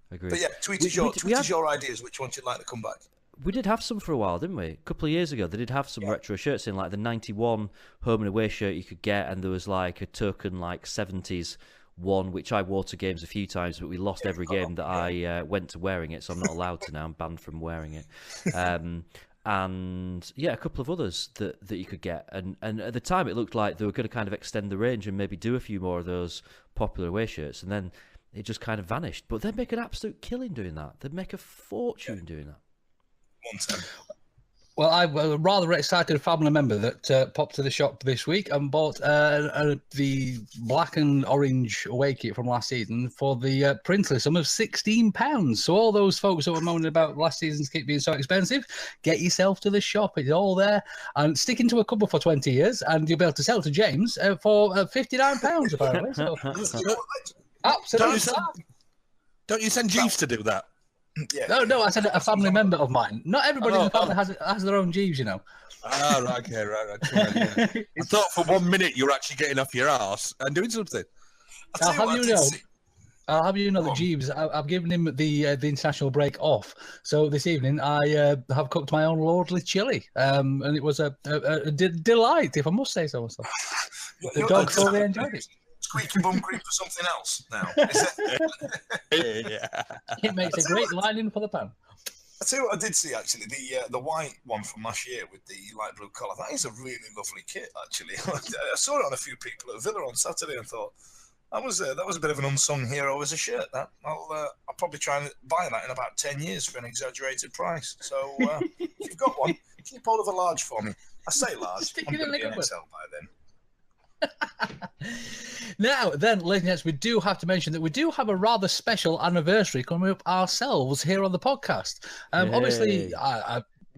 agreed. But yeah, tweet us your ideas, which ones you'd like to come back. We did have some for a while, didn't we? A couple of years ago, they did have some retro shirts in, like the 91 home and away shirt you could get, and there was like a token like 70s one, which I wore to games a few times, but we lost every game that I went to wearing it, so I'm not allowed to now. I'm banned from wearing it. And yeah, a couple of others that you could get. And at the time, it looked like they were going to kind of extend the range and maybe do a few more of those popular away shirts, and then it just kind of vanished. But they'd make an absolute killing doing that. They'd make a fortune doing that. Well, I'm a rather excited family member that popped to the shop this week and bought the black and orange away kit from last season for the princely sum of £16. So all those folks that were moaning about last season's kit being so expensive, get yourself to the shop. It's all there. And stick into a cupboard for 20 years, and you'll be able to sell to James for £59, apparently. So, absolutely. Don't you send Jeeves to do that? Yeah. No, I said a family member of mine. Not everybody in the family has their own Jeeves, you know. Oh, right, okay, right. I thought for 1 minute you were actually getting off your arse and doing something. I'll have you know that Jeeves, I've given him the international break off. So this evening I have cooked my own lordly chili, and it was a delight, if I must say so myself. The dog thoroughly enjoyed it. Squeaky bum cream for something else now. Is it? Yeah. It makes a great lining for the pan. I tell you what I did see, actually, the white one from last year with the light blue collar. That is a really lovely kit, actually. I saw it on a few people at Villa on Saturday and thought that was a bit of an unsung hero as a shirt. That I'll probably try and buy that in about 10 years for an exaggerated price. So if you've got one, keep hold of a large for me. I say large. I'm going to be an XL by then. Now, then, ladies and gents, we do have to mention that we do have a rather special anniversary coming up ourselves here on the podcast. Obviously,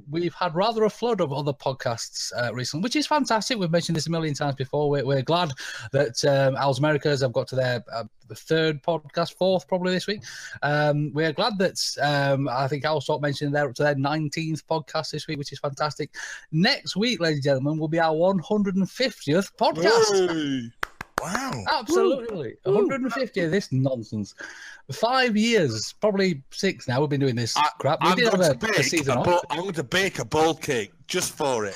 we've had rather a flood of other podcasts recently, which is fantastic. We've mentioned this a million times before. We're glad that Al's Americas have got to their third podcast, fourth probably this week. We're glad that I think Al Stalk mentioned they're up to their 19th podcast this week, which is fantastic. Next week, ladies and gentlemen, will be our 150th podcast. Hey. Wow. Absolutely. 150 of this nonsense. 5 years, probably 6 now, we've been doing this crap. We did have a season off. I'm going to bake a ball cake just for it.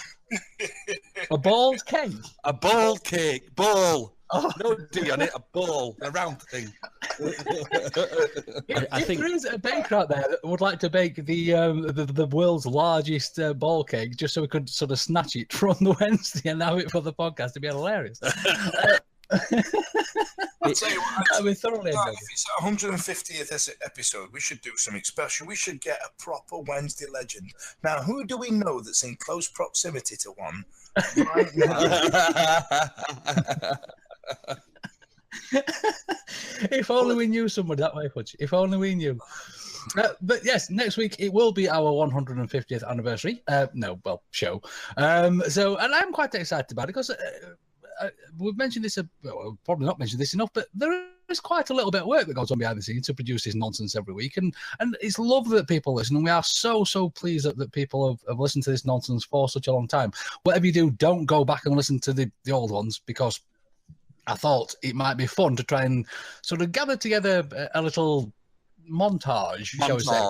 A bald cake? A ball cake. Ball. Oh. No D on it, a ball, a round thing. If there is a baker out there that would like to bake the world's largest ball cake, just so we could sort of snatch it from the Wednesday and have it for the podcast, it'd be hilarious. I'll tell you what, That'd be thoroughly enjoyable. if it's our 150th episode, we should do something special. We should get a proper Wednesday legend. Now, who do we know that's in close proximity to one right now? If only we knew someone that way, Fudge. If only we knew. But yes, next week it will be our 150th anniversary. Show. And I'm quite excited about it because we've mentioned this. Well, probably not mentioned this enough, but there is quite a little bit of work that goes on behind the scenes to produce this nonsense every week, and it's lovely that people listen. And we are so pleased that people have listened to this nonsense for such a long time. Whatever you do, don't go back and listen to the old ones, because I thought it might be fun to try and sort of gather together a little montage. Shall we say.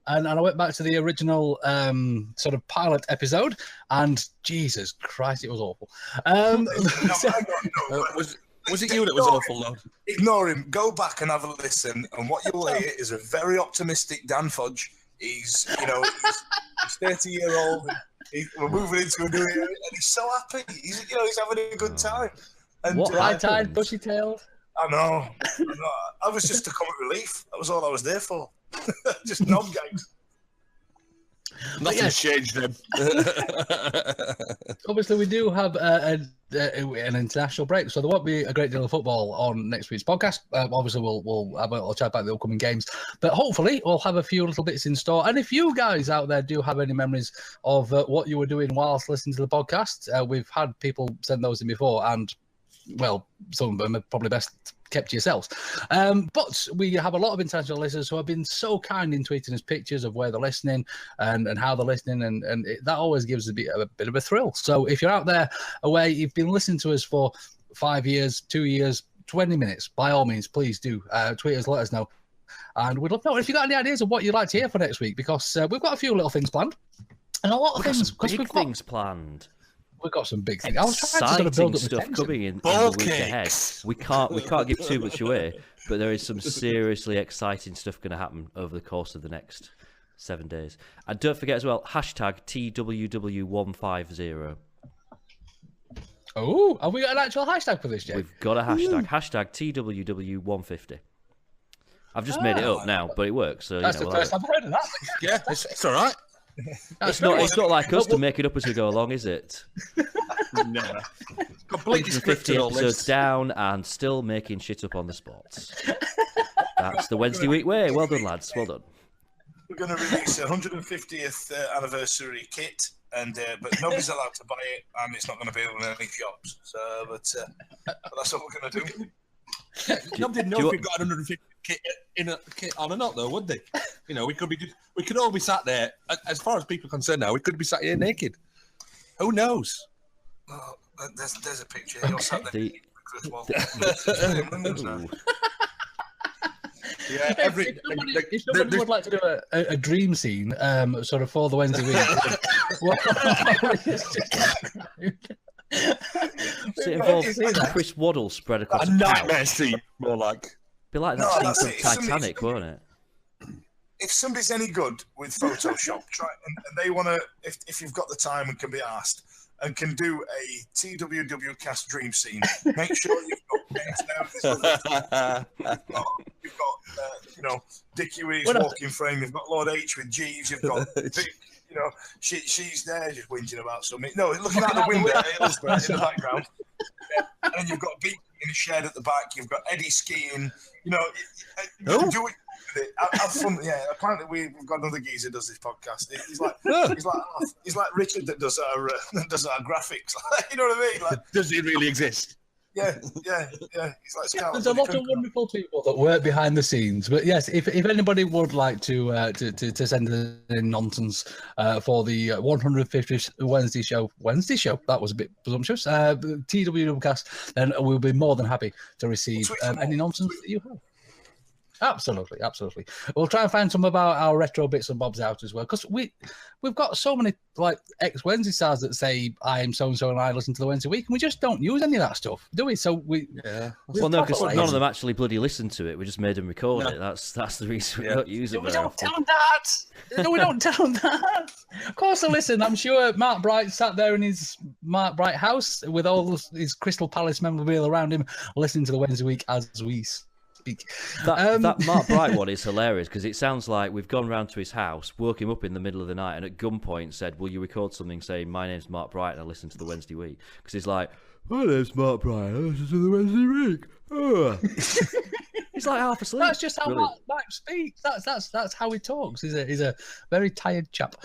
And I went back to the original sort of pilot episode, and Jesus Christ, it was awful. Was it you that was awful, though? Ignore him. Go back and have a listen, and what you'll hear is a very optimistic Dan Fudge. He's 30-year-old. We're moving into a new era, and he's so happy. He's having a good time. And bright-eyed, bushy-tailed. I know. I was just a comic relief. That was all I was there for. Just knob games. Nothing's changed then. Obviously, we do have an international break, so there won't be a great deal of football on next week's podcast. Obviously, we'll have a little chat about the upcoming games, but hopefully we'll have a few little bits in store. And if you guys out there do have any memories of what you were doing whilst listening to the podcast, we've had people send those in before, and well, some of them are probably best kept to yourselves. But we have a lot of international listeners who have been so kind in tweeting us pictures of where they're listening and how they're listening, and that always gives a bit of a thrill. So if you're out there away, you've been listening to us for 5 years, 2 years, 20 minutes, by all means, please do tweet us, let us know. And we'd love to know if you've got any ideas of what you'd like to hear for next week, because we've got a few little things planned. And a lot of things. Big things planned. We've got some big things. I was trying to sort of build up the stuff coming in the week ahead. We can't give too much away, but there is some seriously exciting stuff going to happen over the course of the next 7 days. And don't forget as well, hashtag TWW150. Oh, have we got an actual hashtag for this, Jay? We've got a hashtag. Hashtag TWW150. I've just made it up now, but it works. So that's the first I've heard of that. Yeah, it's all right. It's not like us to make it up as we go along, is it? Never. Completely 50 episodes down and still making shit up on the spot. That's the Wednesday week way. Well done, lads. Well done. We're going to release a 150th anniversary kit, but nobody's allowed to buy it, and it's not going to be in any shops. So, but that's what we're going to do. Nobody knows we've got 150 kit on or not, though, would they? You know, we could all be sat there. As far as people are concerned now, we could be sat here naked. Who knows? Oh, there's a picture. You're sat there. Yeah, if somebody would like to do a dream scene, sort of for the Wednesday week. So it involves Chris Waddle spread across a nightmare scene, more like. Be like that scene from Titanic, won't it? If somebody's any good with Photoshop, try and they want to, if you've got the time and can be asked, and can do a TWW cast dream scene, make sure you've got Dickie with his walking frame, you've got Lord H with Jeeves, you've got Vic, she's there just whinging about something. No, looking out the window at Hillsborough in the background. And then you've got Beak in a shed at the back, you've got Eddie skiing, do it. Have fun. Yeah, apparently we've got another geezer who does this podcast. He's like Richard that does our graphics. You know what I mean? Like, does it really exist? Yeah. He's like Scout. There's a lot of wonderful people that work behind the scenes. But yes, if anybody would like to send in nonsense for the 150th Wednesday show, that was a bit presumptuous. TWW cast, then we'll be more than happy to receive any nonsense that you have. Absolutely. We'll try and find some of our retro bits and bobs out as well, because we've got so many like ex-Wednesday stars that say I am so-and-so and I listen to the Wednesday Week, and we just don't use any of that stuff, do we? So Well, no, because none of them actually bloody listened to it. We just made them record it. That's the reason we don't use it. We don't tell them that. No, we don't tell them that. Of course they listen. I'm sure Mark Bright sat there in his Mark Bright house with all his Crystal Palace memorabilia around him, listening to the Wednesday Week as we speak. That Mark Bright one is hilarious because it sounds like we've gone round to his house, woke him up in the middle of the night, and at gunpoint said, "Will you record something saying my name's Mark Bright and I listen to the Wednesday Week?" Because he's like, "My name's Mark Bright, I listen to the Wednesday Week." Oh. He's like half asleep. That's just how Mark speaks. That's how he talks. He's a very tired chap.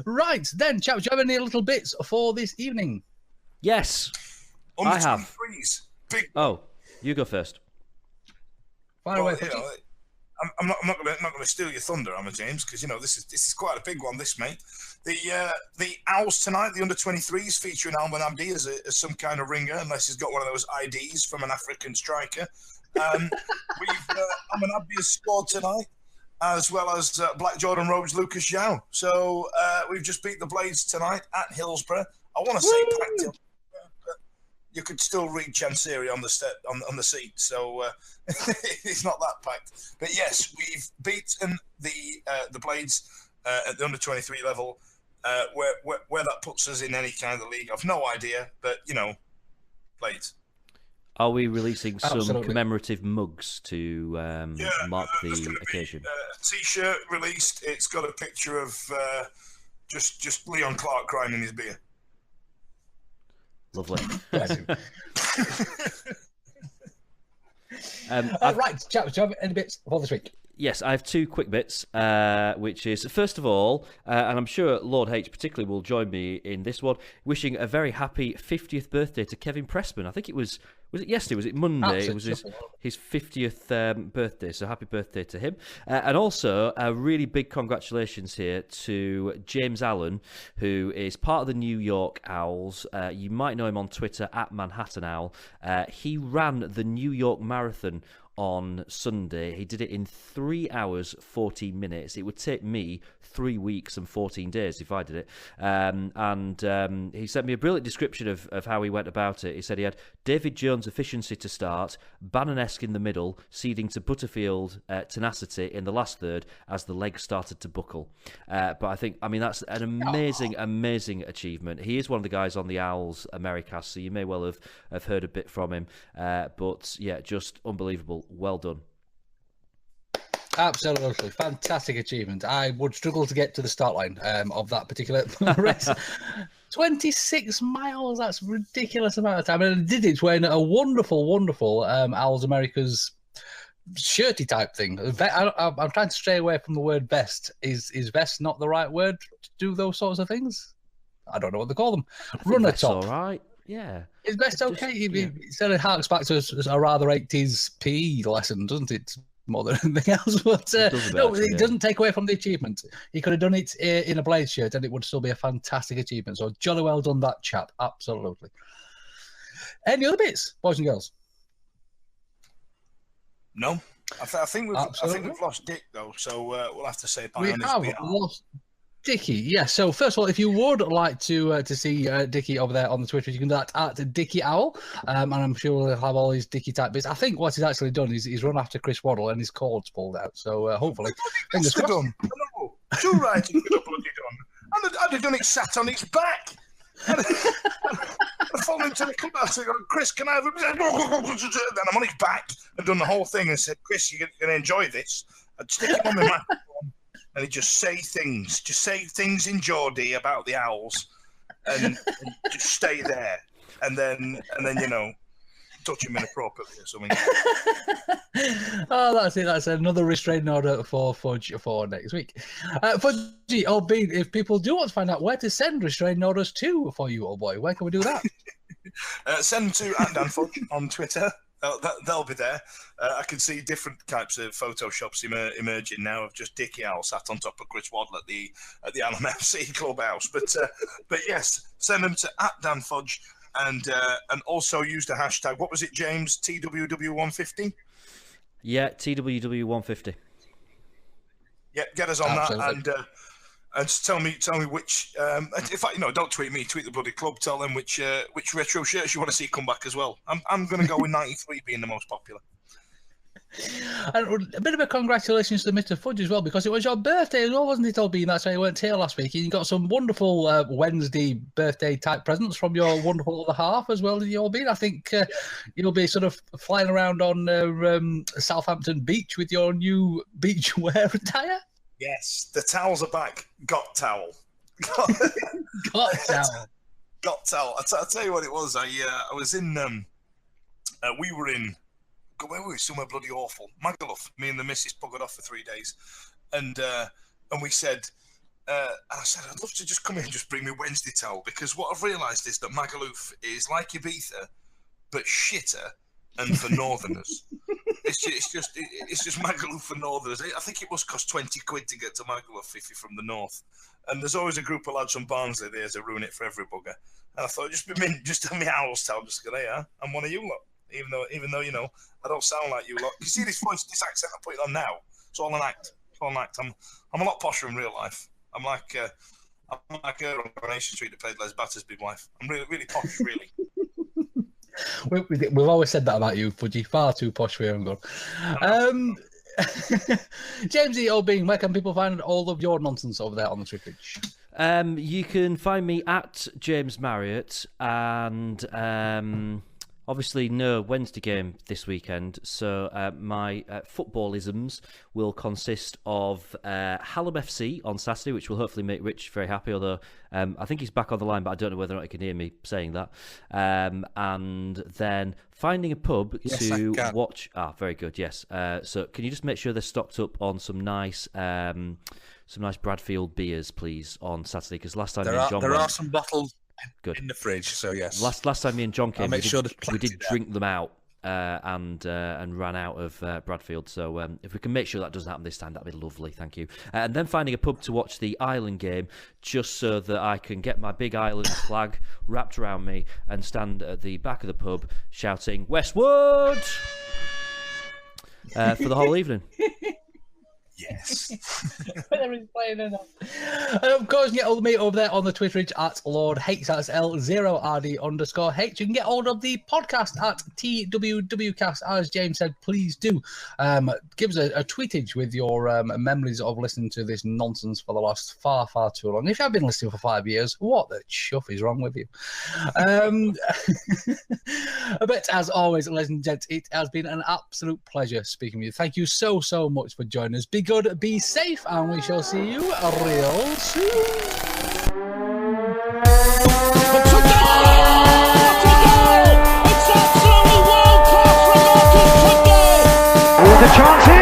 Right then, chaps, do you have any little bits for this evening? Yes, I have. Big. Oh. You go first. Fire away. I'm not going to steal your thunder, Emma James, because this is quite a big one. This, mate. The Owls tonight, the under-23s, featuring Alman Abdi as some kind of ringer, unless he's got one of those IDs from an African striker. Alman Abdi has scored tonight, as well as Black Jordan Road's Lucas Yao. So we've just beat the Blades tonight at Hillsborough. I want to say packed. You could still read Chansiri on the seat, so it's not that packed. But yes, we've beaten the Blades at the under-23 level. Where that puts us in any kind of league, I've no idea. But Blades. Are we releasing some commemorative mugs to mark the occasion? A T-shirt released. It's got a picture of just Leon Clark crying in his beer. Lovely. Right, chaps, do you have any bits for this week? Yes, I have two quick bits, which is, first of all, and I'm sure Lord H particularly will join me in this one, wishing a very happy 50th birthday to Kevin Pressman. I think it was it yesterday? Was it Monday? It was his 50th birthday, so happy birthday to him. And also, a really big congratulations here to James Allen, who is part of the New York Owls. You might know him on Twitter, @ManhattanOwl. He ran the New York Marathon on Sunday. He did it in 3 hours, 14 minutes. It would take me 3 weeks and 14 days if I did it. And he sent me a brilliant description of how he went about it. He said he had David Jones' efficiency to start, Bannon-esque in the middle, ceding to Butterfield tenacity in the last third as the legs started to buckle. But I mean, that's an amazing achievement. He is one of the guys on the Owls Americast, so you may well have heard a bit from him. But yeah, just unbelievable. Well done. Absolutely. Fantastic achievement. I would struggle to get to the start line of that particular race. 26 miles, that's a ridiculous amount of time. And I did it wearing a wonderful Owls America's shirty type thing. I'm trying to stray away from the word vest. Is vest not the right word to do those sorts of things? I don't know what they call them. Runner top. All right. Yeah. Is vest okay? It sort of harks back to a rather 80s PE lesson, doesn't it? More than anything else. But it doesn't take away from the achievement. He could have done it in a Blade shirt and it would still be a fantastic achievement. So jolly well done, that chap. Absolutely. Any other bits, boys and girls? No. I think we've lost Dick, though, so we'll have to say bye on his behalf. Lost Dickie, yeah. So first of all, if you would like to see Dickie over there on the Twitter, you can do that at Dickie Owl, and I'm sure we'll have all his Dickie type bits. I think what he's actually done is he's run after Chris Waddle and his cord's pulled out. So hopefully, fingers crossed. No, too right, he could have bloody done. I'd have done it sat on its back. I'd fallen into the clubhouse and go, Chris, can I have a... Then I'm on his back and done the whole thing and said, Chris, you're going to enjoy this. I'd stick him on the microphone and he'd just say things in Geordie about the Owls and just stay there. And then touch him inappropriately or something. Oh, that's it. That's another restraining order for Fudge for next week. Fudge, albeit if people do want to find out where to send restraining orders to for you, old boy, where can we do that? Send them to @DanFudge on Twitter. They'll be there. I can see different types of photoshops emerging now of just Dickie Owl sat on top of Chris Waddle at the LMFC clubhouse. But yes, send them to @DanFudge. And also use the hashtag, what was it, James? TWW150? Yeah, TWW 150. Yeah, get us on Absolutely. that and just tell me which. In fact, don't tweet me, tweet the bloody club. Tell them which retro shirts you want to see come back as well. I'm going to go with 93 being the most popular. And a bit of a congratulations to Mr. Fudge as well, because it was your birthday as well, wasn't it, Albin? That's why you weren't here last week. And you got some wonderful Wednesday birthday type presents from your wonderful other half as well, didn't you, Albin? I think you'll be sort of flying around on Southampton beach with your new beach wear attire. Yes, the towels are back. Got towel. Got towel. Got towel. I'll tell you what it was. I was in. We were in. Where were we? Somewhere bloody awful. Magaluf. Me and the missus buggered off for 3 days, and we said, I said, I'd love to just come in and just bring me Wednesday towel, because what I've realised is that Magaluf is like Ibiza, but shitter, and for northerners. It's just Magaluf for northerners. I think it must cost 20 quid to get to Magaluf if you're from the north. And there's always a group of lads from Barnsley there to ruin it for every bugger. And I thought, just tell me Owl's towel, just go, yeah, I'm one of you lot. Even though I don't sound like you lot. You see this voice, this accent I put it on now. It's all an act. I'm a lot posher in real life. I'm like her on Coronation Street that played Les Battersby's wife. I'm really, really posh, really. We've always said that about you, Fudgy. Far too posh for your own good. Jamesy O'Bean, where can people find all of your nonsense over there on the Twitch? You can find me at James Marriott, and obviously no Wednesday game this weekend, so my footballisms will consist of Hallam FC on Saturday, which will hopefully make Rich very happy, although I think he's back on the line, but I don't know whether or not he can hear me saying that. And then finding a pub to watch. Very good, yes. So can you just make sure they're stocked up on some nice Bradfield beers, please, on Saturday? Because last time there are some bottles good in the fridge, so yes. Last time me and John came, we did there. drink them out and ran out of Bradfield. So if we can make sure that doesn't happen this time, that'd be lovely. Thank you. And then finding a pub to watch the Ireland game, just so that I can get my big Ireland flag wrapped around me and stand at the back of the pub shouting Westwood for the whole evening. Yes. Whether he's playing or not. And of course, you can get hold of me over there on the Twitter at Lord H. That's L0RD_H. You can get hold of the podcast at TWWcast. As James said, please do give us a tweetage with your memories of listening to this nonsense for the last far, far too long. If you have been listening for 5 years, what the chuff is wrong with you? But as always, ladies and gents, it has been an absolute pleasure speaking with you. Thank you so, so much for joining us. Be good, be safe, and we shall see you real soon. It's absolutely world class from Martin Fudge. There's a chance here.